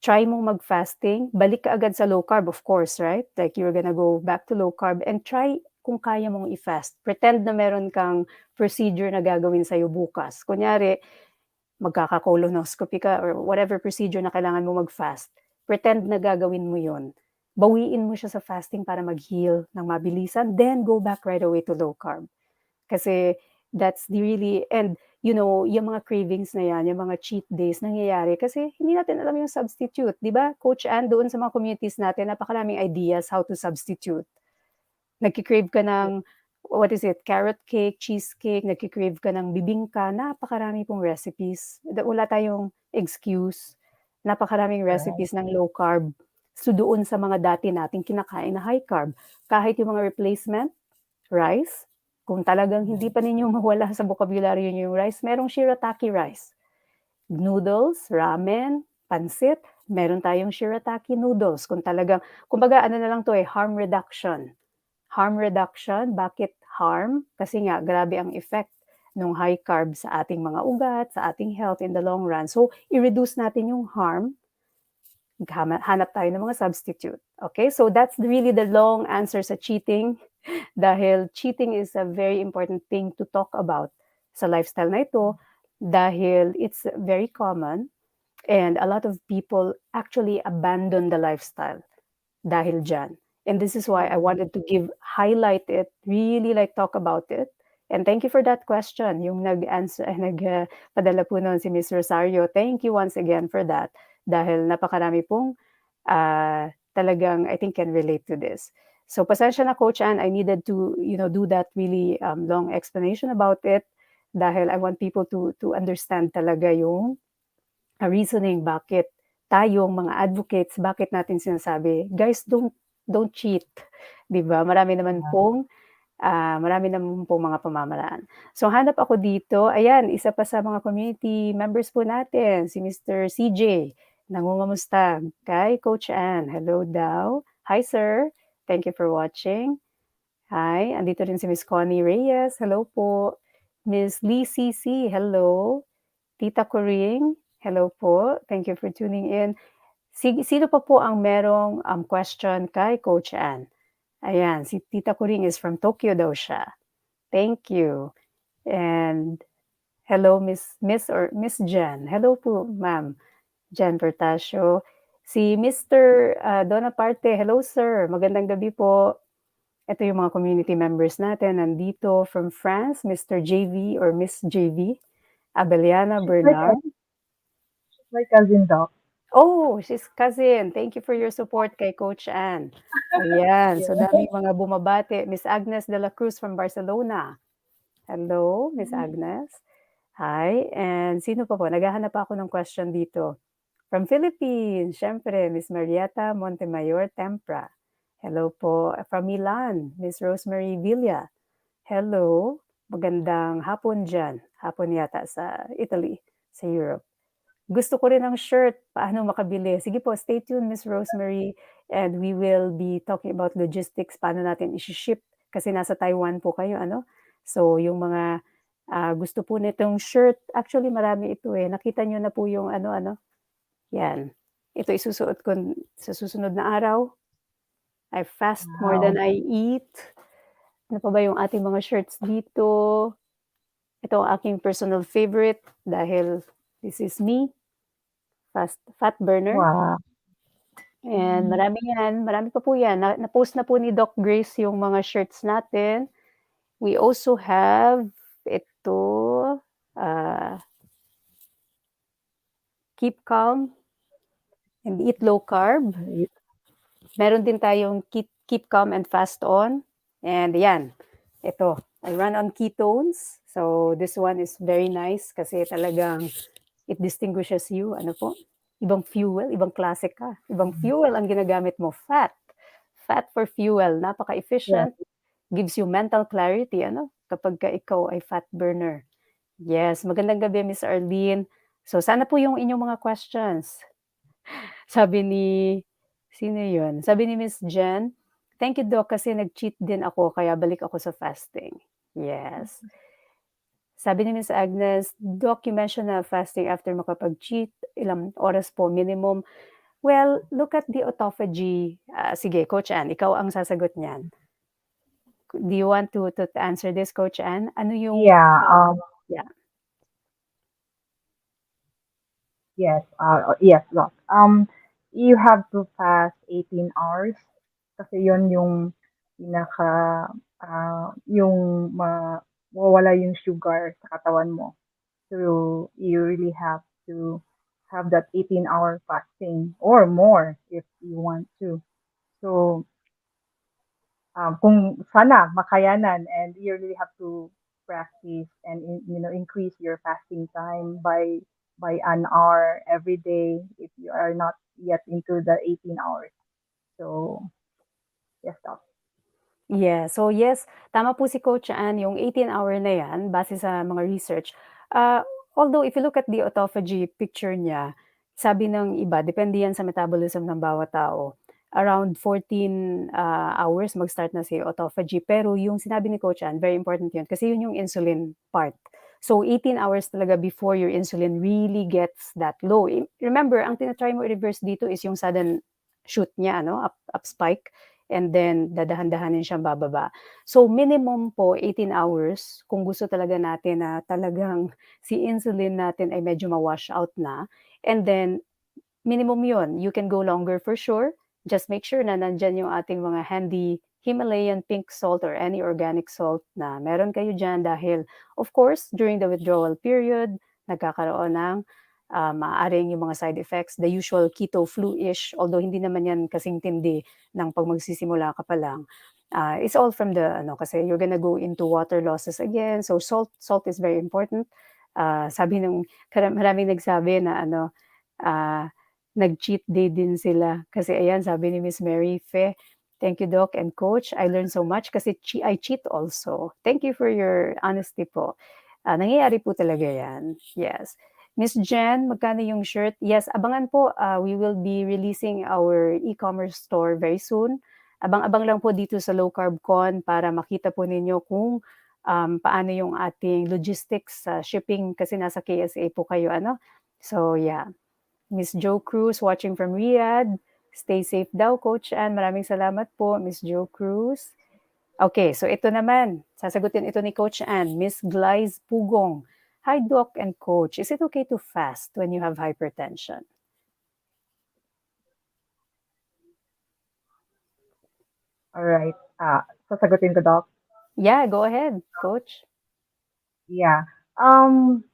try mong mag-fasting, balik ka agad sa low carb, of course, right? Like you're gonna go back to low carb and try kung kaya mong i-fast. Pretend na meron kang procedure na gagawin sa'yo bukas. Kunyari, magkaka-colonoscopy ka or whatever procedure na kailangan mo mag-fast. Pretend na gagawin mo yon. Bawiin mo siya sa fasting para mag-heal ng mabilisan, then go back right away to low carb. Kasi that's the really, and you know, yung mga cravings na yan, yung mga cheat days nangyayari kasi hindi natin alam yung substitute, di ba? Coach Ann, doon sa mga communities natin, napakaraming ideas how to substitute. Nagki-crave ka ng, what is it, carrot cake, cheesecake, nagki-crave ka ng bibingka, napakarami pong recipes. Wala tayong excuse. Napakaraming Right. recipes ng low carb. So doon sa mga dati nating kinakain na high carb, kahit yung mga replacement, rice, kung talagang hindi pa ninyo mawala sa vocabulary niyo yung rice, merong shirataki rice. Noodles, ramen, pansit, meron tayong shirataki noodles. Kung talagang, kumbaga ano na lang to harm reduction. Harm reduction, bakit harm? Kasi nga, grabe ang effect ng high carb sa ating mga ugat, sa ating health in the long run. So, i-reduce natin yung harm, hanap tayo ng mga substitute. Okay, so that's really the long answer sa cheating. Dahil cheating is a very important thing to talk about sa lifestyle na ito dahil it's very common and a lot of people actually abandon the lifestyle dahil dyan. And this is why I Mm. wanted to highlight it, really like talk about it. And thank you for that question. Yung nag-answer, nagpadala po noon si Miss Rosario. Thank you once again for that. Dahil napakarami pong talagang I think can relate to this. So pasensya na Coach Ann, I needed to, do that really long explanation about it dahil I want people to understand talaga yung reasoning bakit tayong mga advocates, bakit natin sinasabi, guys, don't cheat, 'di ba? Marami naman pong mga pamamaraan. So hanap ako dito, ayan, isa pa sa mga community members po natin, si Mr. CJ. Nangungamusta kay Coach Ann. Hello daw. Hi sir, thank you for watching. Hi, andito rin si Miss Connie Reyes. Hello po. Miss Lee CC, hello. Tita Coring, hello po. Thank you for tuning in. Sino pa po ang merong question kay Coach Ann? Ayan, si Tita Coring is from Tokyo daw siya. Thank you. And hello, Miss Jen. Hello po, ma'am. Jen Bertasio. Si Mr. Donaparte, hello sir. Magandang gabi po. Ito yung mga community members natin. Nandito from France, Mr. JV or Miss JV. Abeliana She's my Bernard. she's my cousin, Doc. Oh, she's cousin. Thank you for your support kay Coach Ann. Ayan, so Yeah. daming mga bumabati. Miss Agnes de la Cruz from Barcelona. Hello, Miss Mm. Agnes. Hi, and sino pa po? Naghahanap ako ng question dito. From Philippines, syempre, Miss Marieta Montemayor Tempra. Hello po. From Milan, Miss Rosemary Villa. Hello. Magandang hapon dyan. Hapon yata sa Italy, sa Europe. Gusto ko rin ng shirt, paano makabili? Sige po, stay tuned, Miss Rosemary, and we will be talking about logistics, paano natin i-ship, kasi nasa Taiwan po kayo, ano? So, yung mga gusto po nitong shirt, actually marami ito eh. Nakita nyo na po yung ano-ano. Yan. Ito isusuot ko sa susunod na araw. I fast more than Wow. I eat. Ano pa ba yung ating mga shirts dito? Ito ang aking personal favorite dahil this is me. Fat burner. Wow. And marami yan, marami pa po yan. Na-post na po ni Doc Grace yung mga shirts natin. We also have ito, uh, Keep Calm and Eat Low Carb. Right. Meron din tayong Keep Calm and Fast On. And yan, ito, I run on ketones. So this one is very nice kasi talagang it distinguishes you. Ano po? Ibang fuel, ibang klase ka. Ibang fuel ang ginagamit mo, fat. Fat for fuel, Yes. napaka-efficient, gives you mental clarity, ano? Kapag ka ikaw ay fat burner. Yes, magandang gabi, Miss Arlene. So sana po yung inyong mga questions. Sabi ni sino yun? Sabi ni Miss Jen, "Thank you Doc kasi nag-cheat din ako kaya balik ako sa fasting." Yes. Sabi ni Miss Agnes, "Doc, you mentioned na fasting after makapag-cheat, ilang oras po minimum?" Well, look at the autophagy. Sige, Coach Ann, ikaw ang sasagot niyan. Do you want to answer this, Coach Ann? Ano yung, Yeah. yeah. Yes. Yes. Look. You have to fast 18 hours kasi yon yung pinaka yung mawawala yung sugar sa katawan mo. So you really have to have that 18-hour fasting or more if you want to. So kung sana makayanan, and you really have to practice and increase your fasting time by an hour every day if you are not yet into the 18 hours. So yes, doc. Yeah, so yes, tama po si Coach Ann, yung 18-hour na yan base sa mga research. Although if you look at the autophagy picture niya, sabi ng iba, depende yan sa metabolism ng bawat tao. Around 14 hours mag-start na si autophagy. Pero yung sinabi ni Coach Ann, very important yun kasi yun yung insulin part. So 18 hours talaga before your insulin really gets that low. Remember, ang tinatry mo i-reverse dito is yung sudden shoot niya, no? Up spike, and then dadahan-dahanin siyang bababa. So minimum po 18 hours kung gusto talaga natin na talagang si insulin natin ay medyo ma-wash out na, and then minimum yun. You can go longer for sure. Just make sure na nandyan yung ating mga handy Himalayan pink salt or any organic salt na meron kayo dyan dahil, of course, during the withdrawal period, nagkakaroon ng maaaring yung mga side effects, the usual keto flu-ish, although hindi naman yan kasing tindi ng pag magsisimula ka pa lang. It's all from the, kasi you're gonna go into water losses again. So salt is very important. Sabi ng, maraming nagsabi na uh, nag-cheat day din sila. Kasi ayan, sabi ni Miss Mary Fe, "Thank you Doc and Coach. I learned so much kasi I cheat also." Thank you for your honesty po. Nangyayari po talaga yan. Yes. Miss Jen, magkano yung shirt? Yes, abangan po. We will be releasing our e-commerce store very soon. Abang-abang lang po dito sa Low Carb Con para makita po ninyo kung paano yung ating logistics sa shipping kasi nasa KSA po kayo. So yeah. Miss Jo Cruz watching from Riyadh. Stay safe daw, Coach Ann. Maraming salamat po, Miss Jo Cruz. Okay, so ito naman. Sasagutin ito ni Coach Ann. Miss Glyze Pugong. Hi, Doc and Coach. Is it okay to fast when you have hypertension? All right. Sasagutin ko, doc. Yeah, go ahead, Coach. Yeah. Um,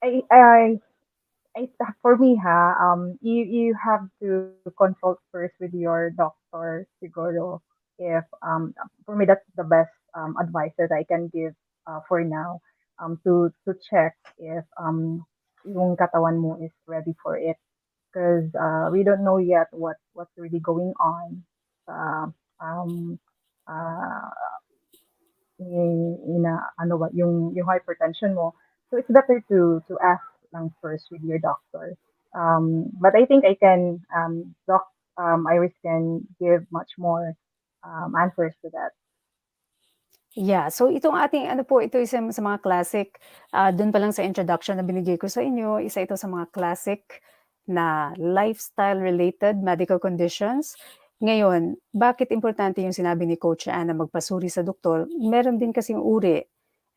I, I, for me, you have to consult first with your doctor, siguro. If for me, that's the best advice that I can give for now. To check if yung katawan mo is ready for it, because we don't know yet what's really going on. Uh, um, uh, ano ba, yung hypertension mo. So it's better to ask lang first with your doctor. But I think I can, Iris can give much more answers to that. Yeah, so itong ating po, ito isa sa mga classic, dun pa lang sa introduction na binigay ko sa inyo, isa ito sa mga classic na lifestyle-related medical conditions. Ngayon, bakit importante yung sinabi ni Coach Ann na magpasuri sa doktor? Meron din kasing uri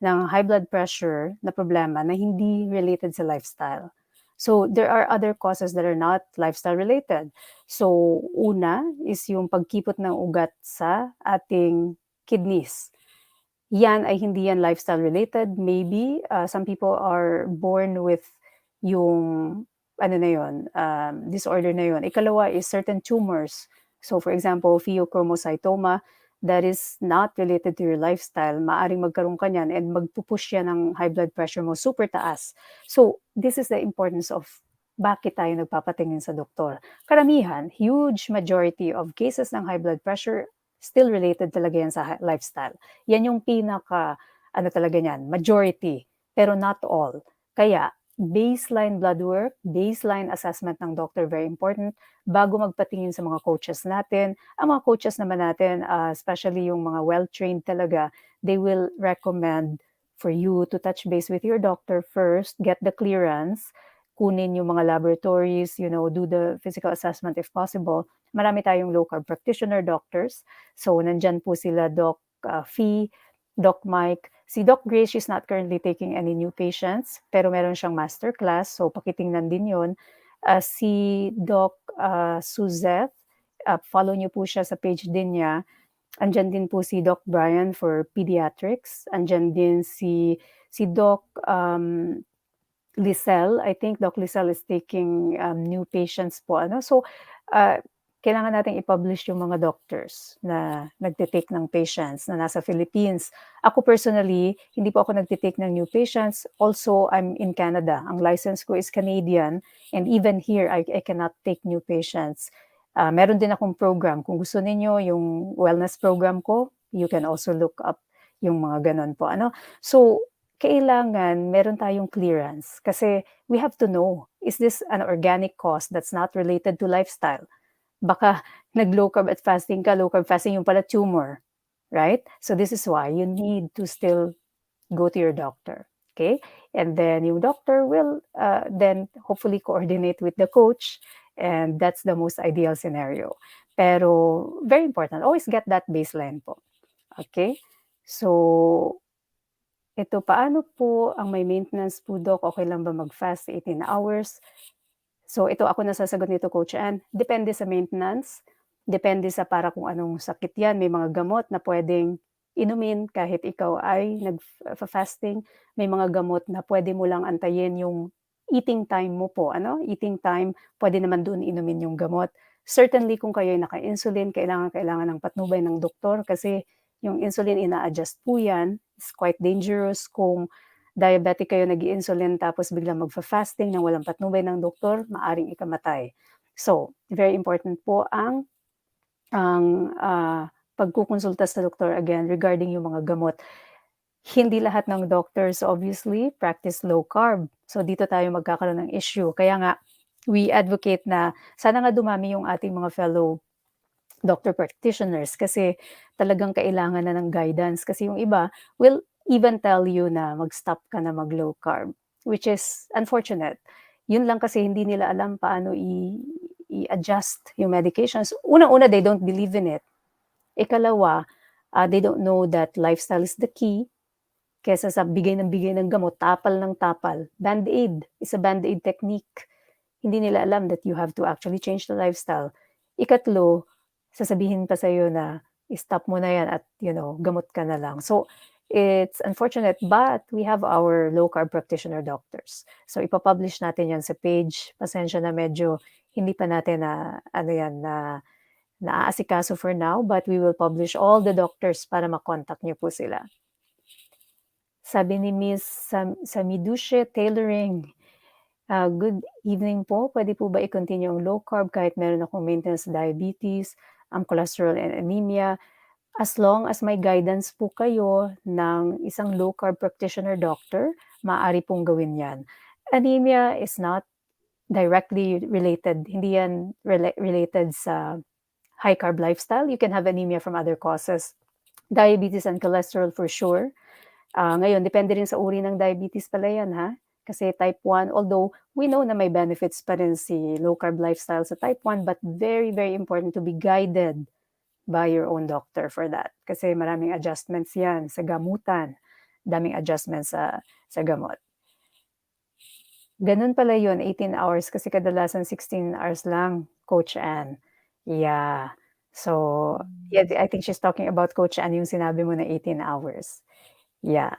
ng high blood pressure na problema na hindi related sa lifestyle. So there are other causes that are not lifestyle related. So una is yung pagkipot ng ugat sa ating kidneys. Yan ay hindi yan lifestyle related. Maybe some people are born with yung ano na yun, disorder na yun. Ikalawa is certain tumors. So for example, pheochromocytoma, that is not related to your lifestyle. Maaring magkaroon ka niyan and magpupush yan ng high blood pressure mo super taas. So this is the importance of bakit tayo nagpapatingin sa doktor. Karamihan, huge majority of cases ng high blood pressure still related talaga yan sa lifestyle. Yan yung pinaka, ano talaga niyan, majority, pero not all. Kaya, baseline blood work, baseline assessment ng doctor, very important, bago magpatingin sa mga coaches natin. Ang mga coaches naman natin, especially yung mga well-trained talaga, they will recommend for you to touch base with your doctor first, get the clearance, kunin yung mga laboratories, do the physical assessment if possible. Marami tayong low carb practitioner doctors. So, nandyan po sila Doc Fee, Doc Mike. Si Doc Grace, she's not currently taking any new patients, pero meron siyang masterclass, so pakitingnan din yun. Si Doc Suzette, follow niyo po siya sa page din niya. Andyan din po si Doc Brian for pediatrics. Andyan din si Doc Lisel. I think Doc Lisel is taking new patients po. So, kailangan nating i-publish yung mga doctors na nagtitake ng patients na nasa Philippines. Ako personally, hindi po ako nagtitake ng new patients. Also, I'm in Canada. Ang license ko is Canadian, and even here, I cannot take new patients. Meron din akong program. Kung gusto ninyo yung wellness program ko, you can also look up yung mga ganon po. So, kailangan meron tayong clearance kasi we have to know, is this an organic cause that's not related to lifestyle? Baka nag-low carb at fasting ka, low carb fasting yung pala tumor, right? So this is why you need to still go to your doctor, okay? And then yung doctor will then hopefully coordinate with the coach, and that's the most ideal scenario. Pero very important, always get that baseline po, okay? So ito, paano po ang may maintenance po, Doc? Okay lang ba mag-fast 18 hours? So ito, ako nasasagot nito, Coach Ann. Depende sa maintenance, depende sa para kung anong sakit yan. May mga gamot na pwedeng inumin kahit ikaw ay nag-fasting. May mga gamot na pwede mo lang antayin yung eating time mo po. Eating time, pwede naman doon inumin yung gamot. Certainly, kung kayo ay naka-insulin, kailangan ng patnubay ng doktor kasi yung insulin, ina-adjust po yan. It's quite dangerous kung diabetic kayo, nag-i-insulin, tapos biglang magfa-fasting nang walang patnubay ng doktor, maaring ikamatay. So, very important po ang pagkukonsulta sa doktor again regarding yung mga gamot. Hindi lahat ng doctors obviously practice low carb. So, dito tayo magkakaroon ng issue. Kaya nga, we advocate na sana nga dumami yung ating mga fellow doctor practitioners kasi talagang kailangan na ng guidance. Kasi yung iba will even tell you na mag-stop ka na mag-low carb, which is unfortunate. Yun lang kasi hindi nila alam paano i-adjust yung medications. Una-una, they don't believe in it. Ikalawa, they don't know that lifestyle is the key. Kesa sa bigay ng gamot, tapal ng tapal. Band-aid is a band-aid technique. Hindi nila alam that you have to actually change the lifestyle. Ikatlo, sasabihin pa sa'yo na stop mo na yan at gamot ka na lang. So, it's unfortunate, but we have our low carb practitioner doctors. So, ipapublish natin yan sa page. Pasensya na medyo hindi pa natin na naaasikaso for now, but we will publish all the doctors para makontak niyo po sila. Sabi ni Miss Samidushe Tailoring, good evening po. Pwede po ba i-continue ang low carb kahit meron akong maintenance diabetes, cholesterol and anemia? As long as may guidance po kayo ng isang low carb practitioner doctor, maaari pong gawin yan. Anemia is not directly related. Hindi yan related sa high carb lifestyle. You can have anemia from other causes. Diabetes and cholesterol for sure. Ngayon, depende rin sa uri ng diabetes pala yan, ha? Kasi type 1, although we know na may benefits pa rin si low carb lifestyle sa type 1, but very, very important to be guided by your own doctor for that. Kasi maraming adjustments yan sa gamutan, daming adjustments sa gamot. Gano'n pala 'yun, 18 hours kasi kadalasan 16 hours lang, Coach Ann. Yeah. So, yeah, Mm. I think she's talking about Coach Ann, yung sinabi mo na 18 hours. Yeah.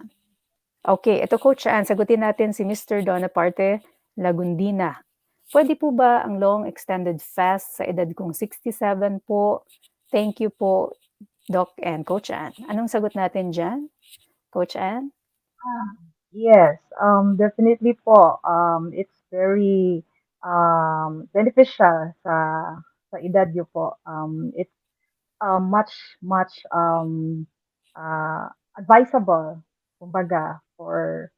Okay, ito Coach Ann, sagutin natin si Mr. Donaparte Lagundina. Puwede po ba ang long extended fast sa edad kong 67 po? Thank you po, Doc and Coach Ann. Anong sagot natin diyan, Coach Ann? Ah, yes, definitely po. It's very beneficial sa edad niyo po. It's much much advisable kumbaga for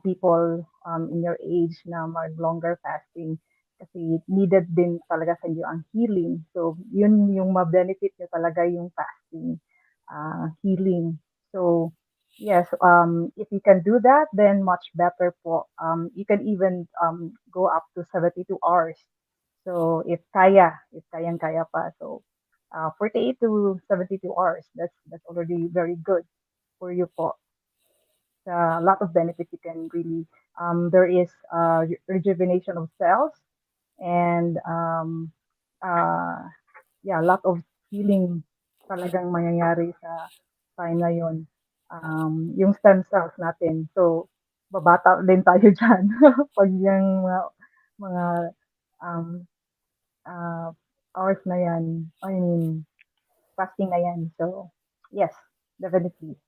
people in your age na mag longer fasting kasi needed din talaga sa inyo ang healing. So yun yung ma-benefit nyo talaga yung fasting healing. So yes, if you can do that, then much better po. You can even go up to 72 hours. So if kayang-kaya pa. So 48 to 72 hours. That's already very good for you po. A lot of benefits you can really. There is rejuvenation of cells and uh, yeah, a lot of healing talagang mangyayari sa time na yun. Yung stem cells natin. So babata din tayo dyan pag yung mga um, uh, hours na yan. I mean, fasting na yan. So, yes, definitely.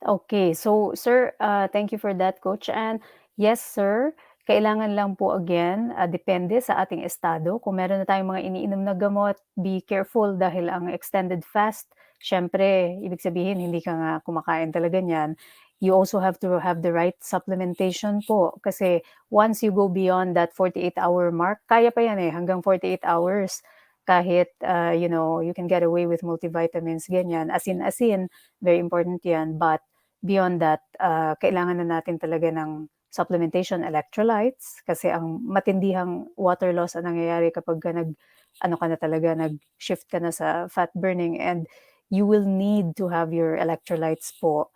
Okay. So, sir, thank you for that, Coach. And yes, sir, kailangan lang po again, depende sa ating estado. Kung meron na tayong mga iniinom na gamot, be careful dahil ang extended fast, syempre, ibig sabihin, hindi ka nga kumakain talaga niyan. You also have to have the right supplementation po. Kasi once you go beyond that 48-hour mark, kaya pa yan eh, hanggang 48 hours. Kahit, you can get away with multivitamins, ganyan. Asin-asin, very important yan. But beyond that, kailangan na natin talaga ng supplementation electrolytes kasi ang matindihang water loss ang nangyayari kapag ano ka na talaga, nag-shift ka na sa fat burning and you will need to have your electrolytes po.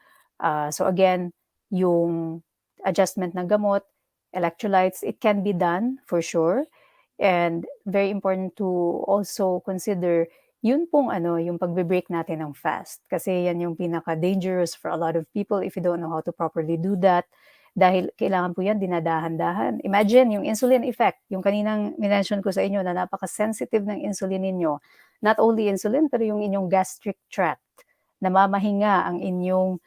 So again, yung adjustment ng gamot, electrolytes, it can be done for sure. And very important to also consider yun pong ano, yung pagbe-break natin ng fast. Kasi yan yung pinaka-dangerous for a lot of people if you don't know how to properly do that. Dahil kailangan po yan dinadahan-dahan. Imagine yung insulin effect, yung kaninang minention ko sa inyo na napaka-sensitive ng insulin ninyo. Not only insulin, pero yung inyong gastric tract. Namamahinga ang inyong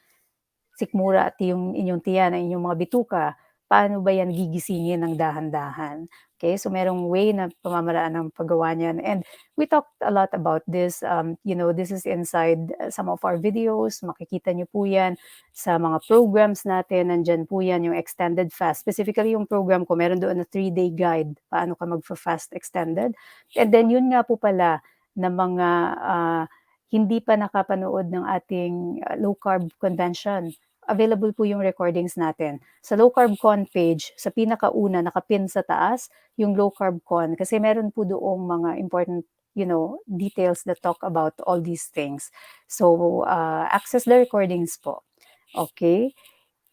sikmura at yung inyong tiyan, ang inyong mga bituka, paano ba yan gigisingin ng dahan-dahan? Okay, so merong way na pamamaraan ng paggawa niyan. And we talked a lot about this. This is inside some of our videos. Makikita niyo po yan sa mga programs natin. Nandyan po yan yung extended fast. Specifically yung program ko, meron doon na 3-day guide. Paano ka mag-fast extended. And then yun nga po pala na mga hindi pa nakapanood ng ating low carb convention, available po yung recordings natin. Sa Low Carb Con page, sa pinakauna, nakapin sa taas, yung Low Carb Con. Kasi meron po doong mga important details that talk about all these things. So, access the recordings po. Okay?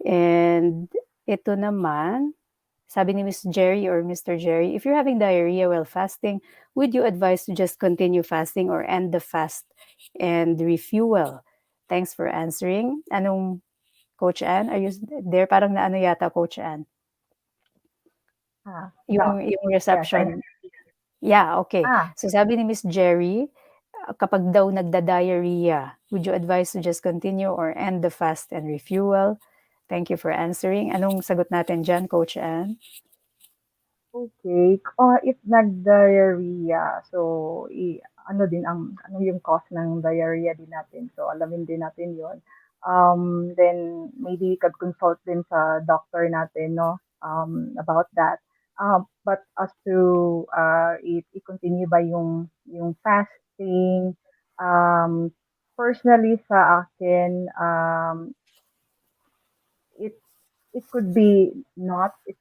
And ito naman, sabi ni Miss Jerry or Mr. Jerry, if you're having diarrhea while fasting, would you advise to just continue fasting or end the fast and refuel? Thanks for answering. Anong Coach Ann, are you there? Parang naano yata, Coach Ann, No. yung Yes, I reception. Yeah, okay. ah, So sabi ni Miss Jerry, kapag daw nagda-diarrhea, would you advise to just continue or end the fast and refuel? Thank you for answering. Anong sagot natin diyan, Coach Ann? okay. If nag-diarrhea, so ano din ano yung cause ng diarrhea din natin. So alamin din natin 'yon. Then maybe you could consult din sa doctor natin, no, about that. But as to i-continue ba yung fasting, um, personally sa akin, it it could be not, it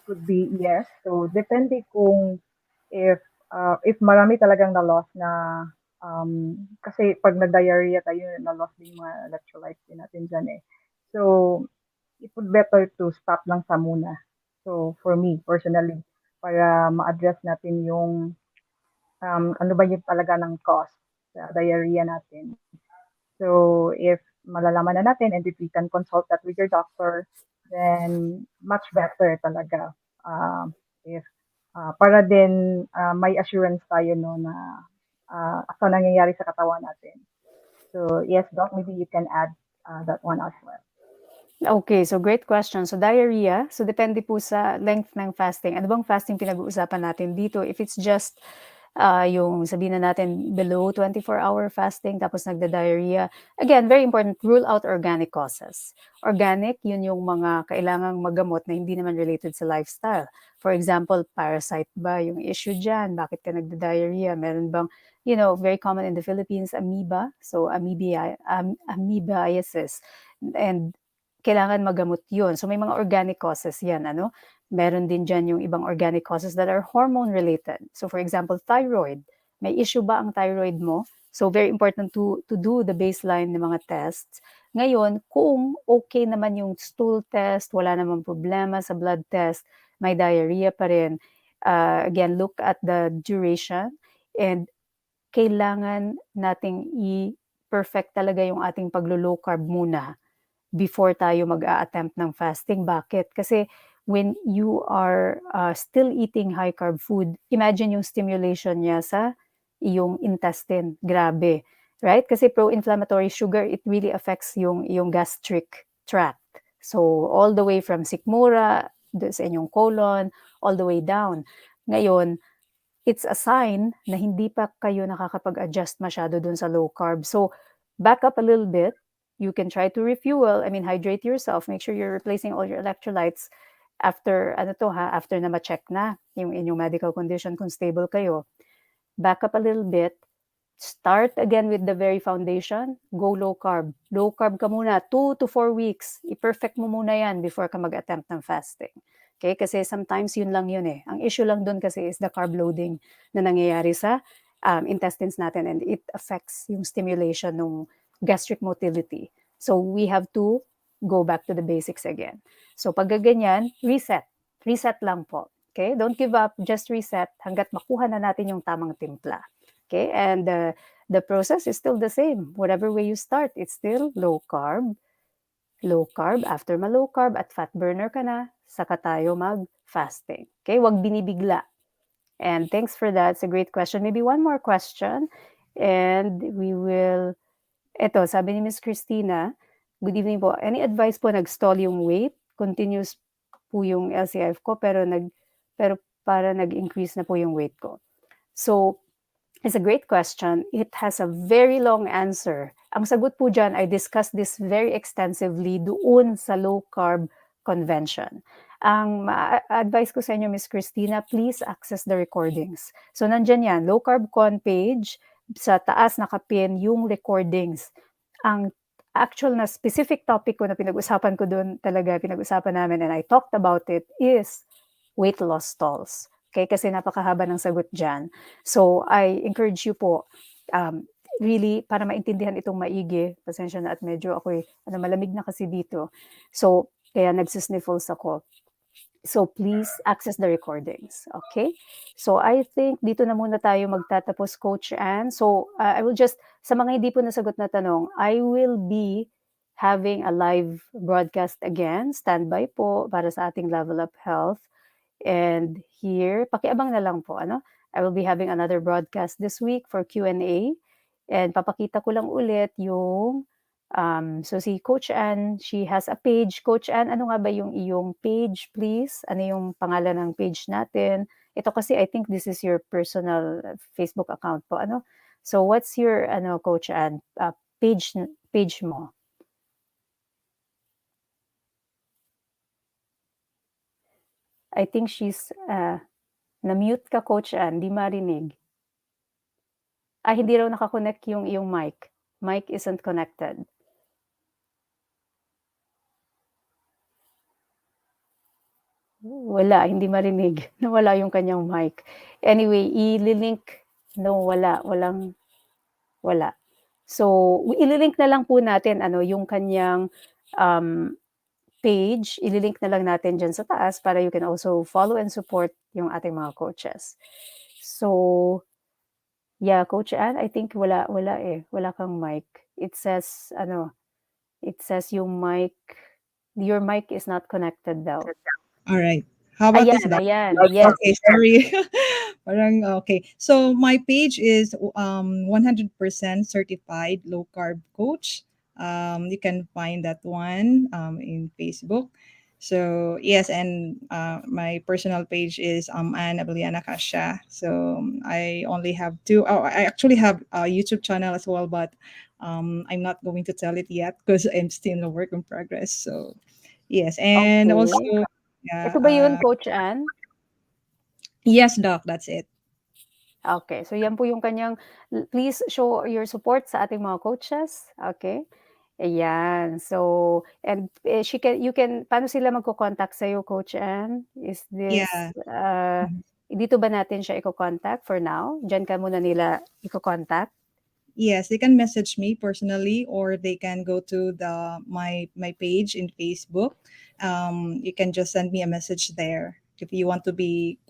could be yes. So depende kung if if marami talagang na-loss na kasi pag nag-diarrhea tayo, na-loss din yung mga electrolytes din natin diyan eh. So it would better to stop lang sa muna. So, for me, personally, para ma-address natin yung ano ba yung talaga ng cause sa diarrhea natin. So, if malalaman na natin and if we can consult that with your doctor, then much better talaga. If para din may assurance tayo no na sa nangyayari sa katawan natin. So, yes, Doc, maybe you can add that one as well. Okay, so great question. So diarrhea, so depende po sa length ng fasting. Ano bang fasting pinag-uusapan natin dito? If it's just yung sabihin na natin below 24-hour fasting tapos nagda-diarrhea, again, very important, rule out organic causes. Organic, yun yung mga kailangang magamot na hindi naman related sa lifestyle. For example, parasite ba yung issue dyan? Bakit ka nagda-diarrhea? Meron bang, very common in the Philippines, amoeba. So amoebiasis. And kailangan magamot yun. So may mga organic causes yan, ano? Meron din dyan yung ibang organic causes that are hormone related. So for example, thyroid. May issue ba ang thyroid mo? So very important to do the baseline ng mga tests. Ngayon, kung okay naman yung stool test, wala namang problema sa blood test, may diarrhea pa rin, again, look at the duration and kailangan nating i-perfect talaga yung ating paglo-low carb muna before tayo mag-a-attempt ng fasting. Bakit? Kasi when you are still eating high carb food, imagine yung stimulation niya sa iyong intestine. Grabe. Right? Kasi pro-inflammatory sugar, it really affects yung gastric tract. So, all the way from sikmura, sa inyong colon, all the way down. Ngayon, it's a sign na hindi pa kayo nakakapag-adjust masyado dun sa low carb. So, back up a little bit. You can try to refuel. I mean, hydrate yourself. Make sure you're replacing all your electrolytes after, after na ma-check na yung inyong medical condition kung stable kayo. Back up a little bit. Start again with the very foundation. Go low carb. Low carb ka muna, 2 to 4 weeks. I-perfect mo muna yan before ka mag-attempt ng fasting. Okay? Kasi sometimes yun lang yun eh. Ang issue lang dun kasi is the carb loading na nangyayari sa intestines natin and it affects yung stimulation ng gastric motility. So we have to go back to the basics again. So pag ganyan, reset. Reset lang po. Okay? Don't give up, just reset hanggat makuha na natin yung tamang timpla. Okay, and the process is still the same. Whatever way you start, it's still low carb. Low carb, after ma-low carb at fat burner ka na, saka tayo mag-fasting. Okay, wag binibigla. And thanks for that. It's a great question. Maybe one more question. And we will, eto, sabi ni Miss Christina, good evening po. Any advice po, nag-stall yung weight? Continuous po yung LCF ko, pero para nag-increase na po yung weight ko. So, it's a great question. It has a very long answer. Ang sagot po dyan, I discussed this very extensively doon sa low carb convention. Ang advice ko sa inyo, Miss Christina, please access the recordings. So nandyan yan, low carb con page, sa taas nakapin yung recordings. Ang actual na specific topic ko na pinag-usapan ko doon talaga, pinag-usapan namin and I talked about it is weight loss stalls. Okay, kasi napakahaba ng sagot dyan. So, I encourage you po, really, para maintindihan itong maigi, pasensya na at medyo ako'y, malamig na kasi dito. So, kaya nagsisniffles ako. So, please access the recordings. Okay? So, I think dito na muna tayo magtatapos, Coach Ann. So, I will just, sa mga hindi po nasagot na tanong, I will be having a live broadcast again. Standby po para sa ating Level Up Health. And here, pakiabang na lang po, I will be having another broadcast this week for Q&A. And papakita ko lang ulit yung, so si Coach Ann, she has a page. Coach Ann, ano nga ba yung iyong page, please? Ano yung pangalan ng page natin? Ito kasi, I think this is your personal Facebook account po, So what's your, Coach Ann, page mo? I think she's, na-mute ka, Coach Ann, di marinig. Hindi raw naka-connect yung iyong mic. Mic isn't connected. Wala, hindi marinig. Nawala yung kanyang mic. Anyway, i-link. No, wala. Wala. So, i-link na lang po natin yung kanyang page, ililink na lang natin dyan sa taas para you can also follow and support yung ating mga coaches. So, yeah, Coach Ann, I think wala eh. Wala kang mic. It says, it says your mic is not connected daw. All right. How about this, Ayan, Doc? ayan. Yes. Okay, sorry. Parang okay. So my page is 100% certified low carb coach. You can find that one in Facebook. So yes, and my personal page is Anne Abeliana Kasha. So I only have two. Oh, I actually have a YouTube channel as well, but I'm not going to tell it yet because I'm still a work in progress. So yes, and also Okay. yeah, Ito ba yun, Coach Ann? yes, Doc, that's it. Okay. So, yan po yung kanyang, please show your support sa ating mga coaches. Okay. Ayan. So, and paano sila magko-contact sa'yo, Coach Ann? Is this, Yeah. Mhm. dito ba natin siya i-contact for now? Diyan ka muna nila i-contact? Yes, they can message me personally, or they can go to my page in Facebook. You can just send me a message there if you want to be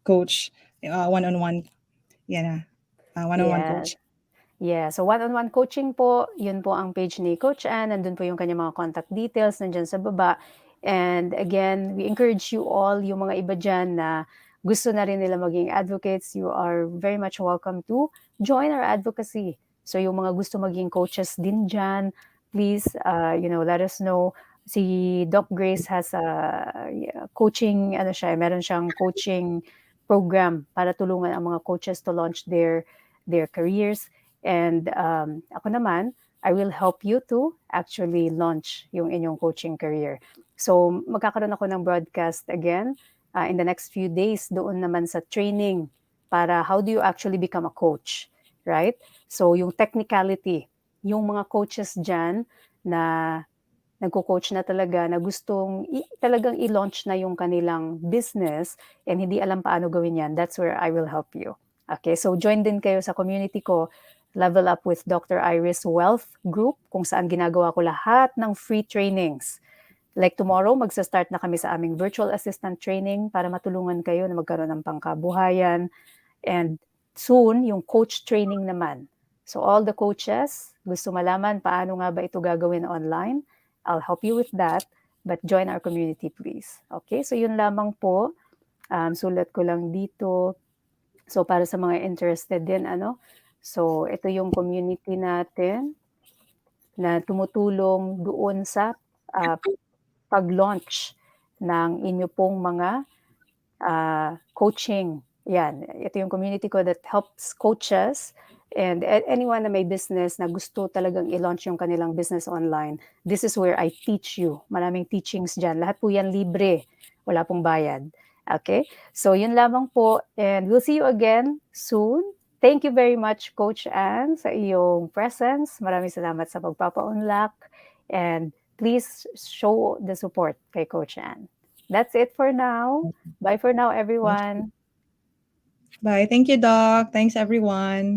coach, one on one. Yeah, one on one Yes. coach. Yeah, so one-on-one coaching po, yun po ang page ni Coach Ann. Nandun po yung kanyang mga contact details nandiyan sa baba. And again, we encourage you all, yung mga iba dyan na gusto na rin nila maging advocates, you are very much welcome to join our advocacy. So yung mga gusto maging coaches din dyan, please, let us know. Si Doc Grace has a coaching, meron siyang coaching program para tulungan ang mga coaches to launch their careers. And ako naman, I will help you to actually launch yung inyong coaching career. So magkakaroon ako ng broadcast again in the next few days doon naman sa training para how do you actually become a coach, right? So yung technicality, yung mga coaches dyan na nagko-coach na talaga na gustong talagang i-launch na yung kanilang business and hindi alam paano gawin yan, that's where I will help you. Okay, so join din kayo sa community ko, Level Up with Dr. Iris Wealth Group, kung saan ginagawa ko lahat ng free trainings. Like tomorrow, magsa-start na kami sa aming virtual assistant training para matulungan kayo na magkaroon ng pangkabuhayan. And soon, yung coach training naman. So all the coaches, gusto malaman paano nga ba ito gagawin online, I'll help you with that. But join our community, please. Okay, so yun lamang po. Sulat ko lang dito. So para sa mga interested din, so ito yung community natin na tumutulong doon sa pag-launch ng inyo pong mga coaching. Yan, ito yung community ko that helps coaches and anyone na may business na gusto talagang i-launch yung kanilang business online. This is where I teach you. Maraming teachings dyan. Lahat po yan libre. Wala pong bayad. Okay? So yun lamang po and we'll see you again soon. Thank you very much, Coach Ann, sa iyong presence. Maraming salamat sa pagpapa-unlock and please show the support kay Coach Ann. That's it for now. Bye for now, Thank you. everyone. Bye. Thank you, Doc. Thanks, everyone.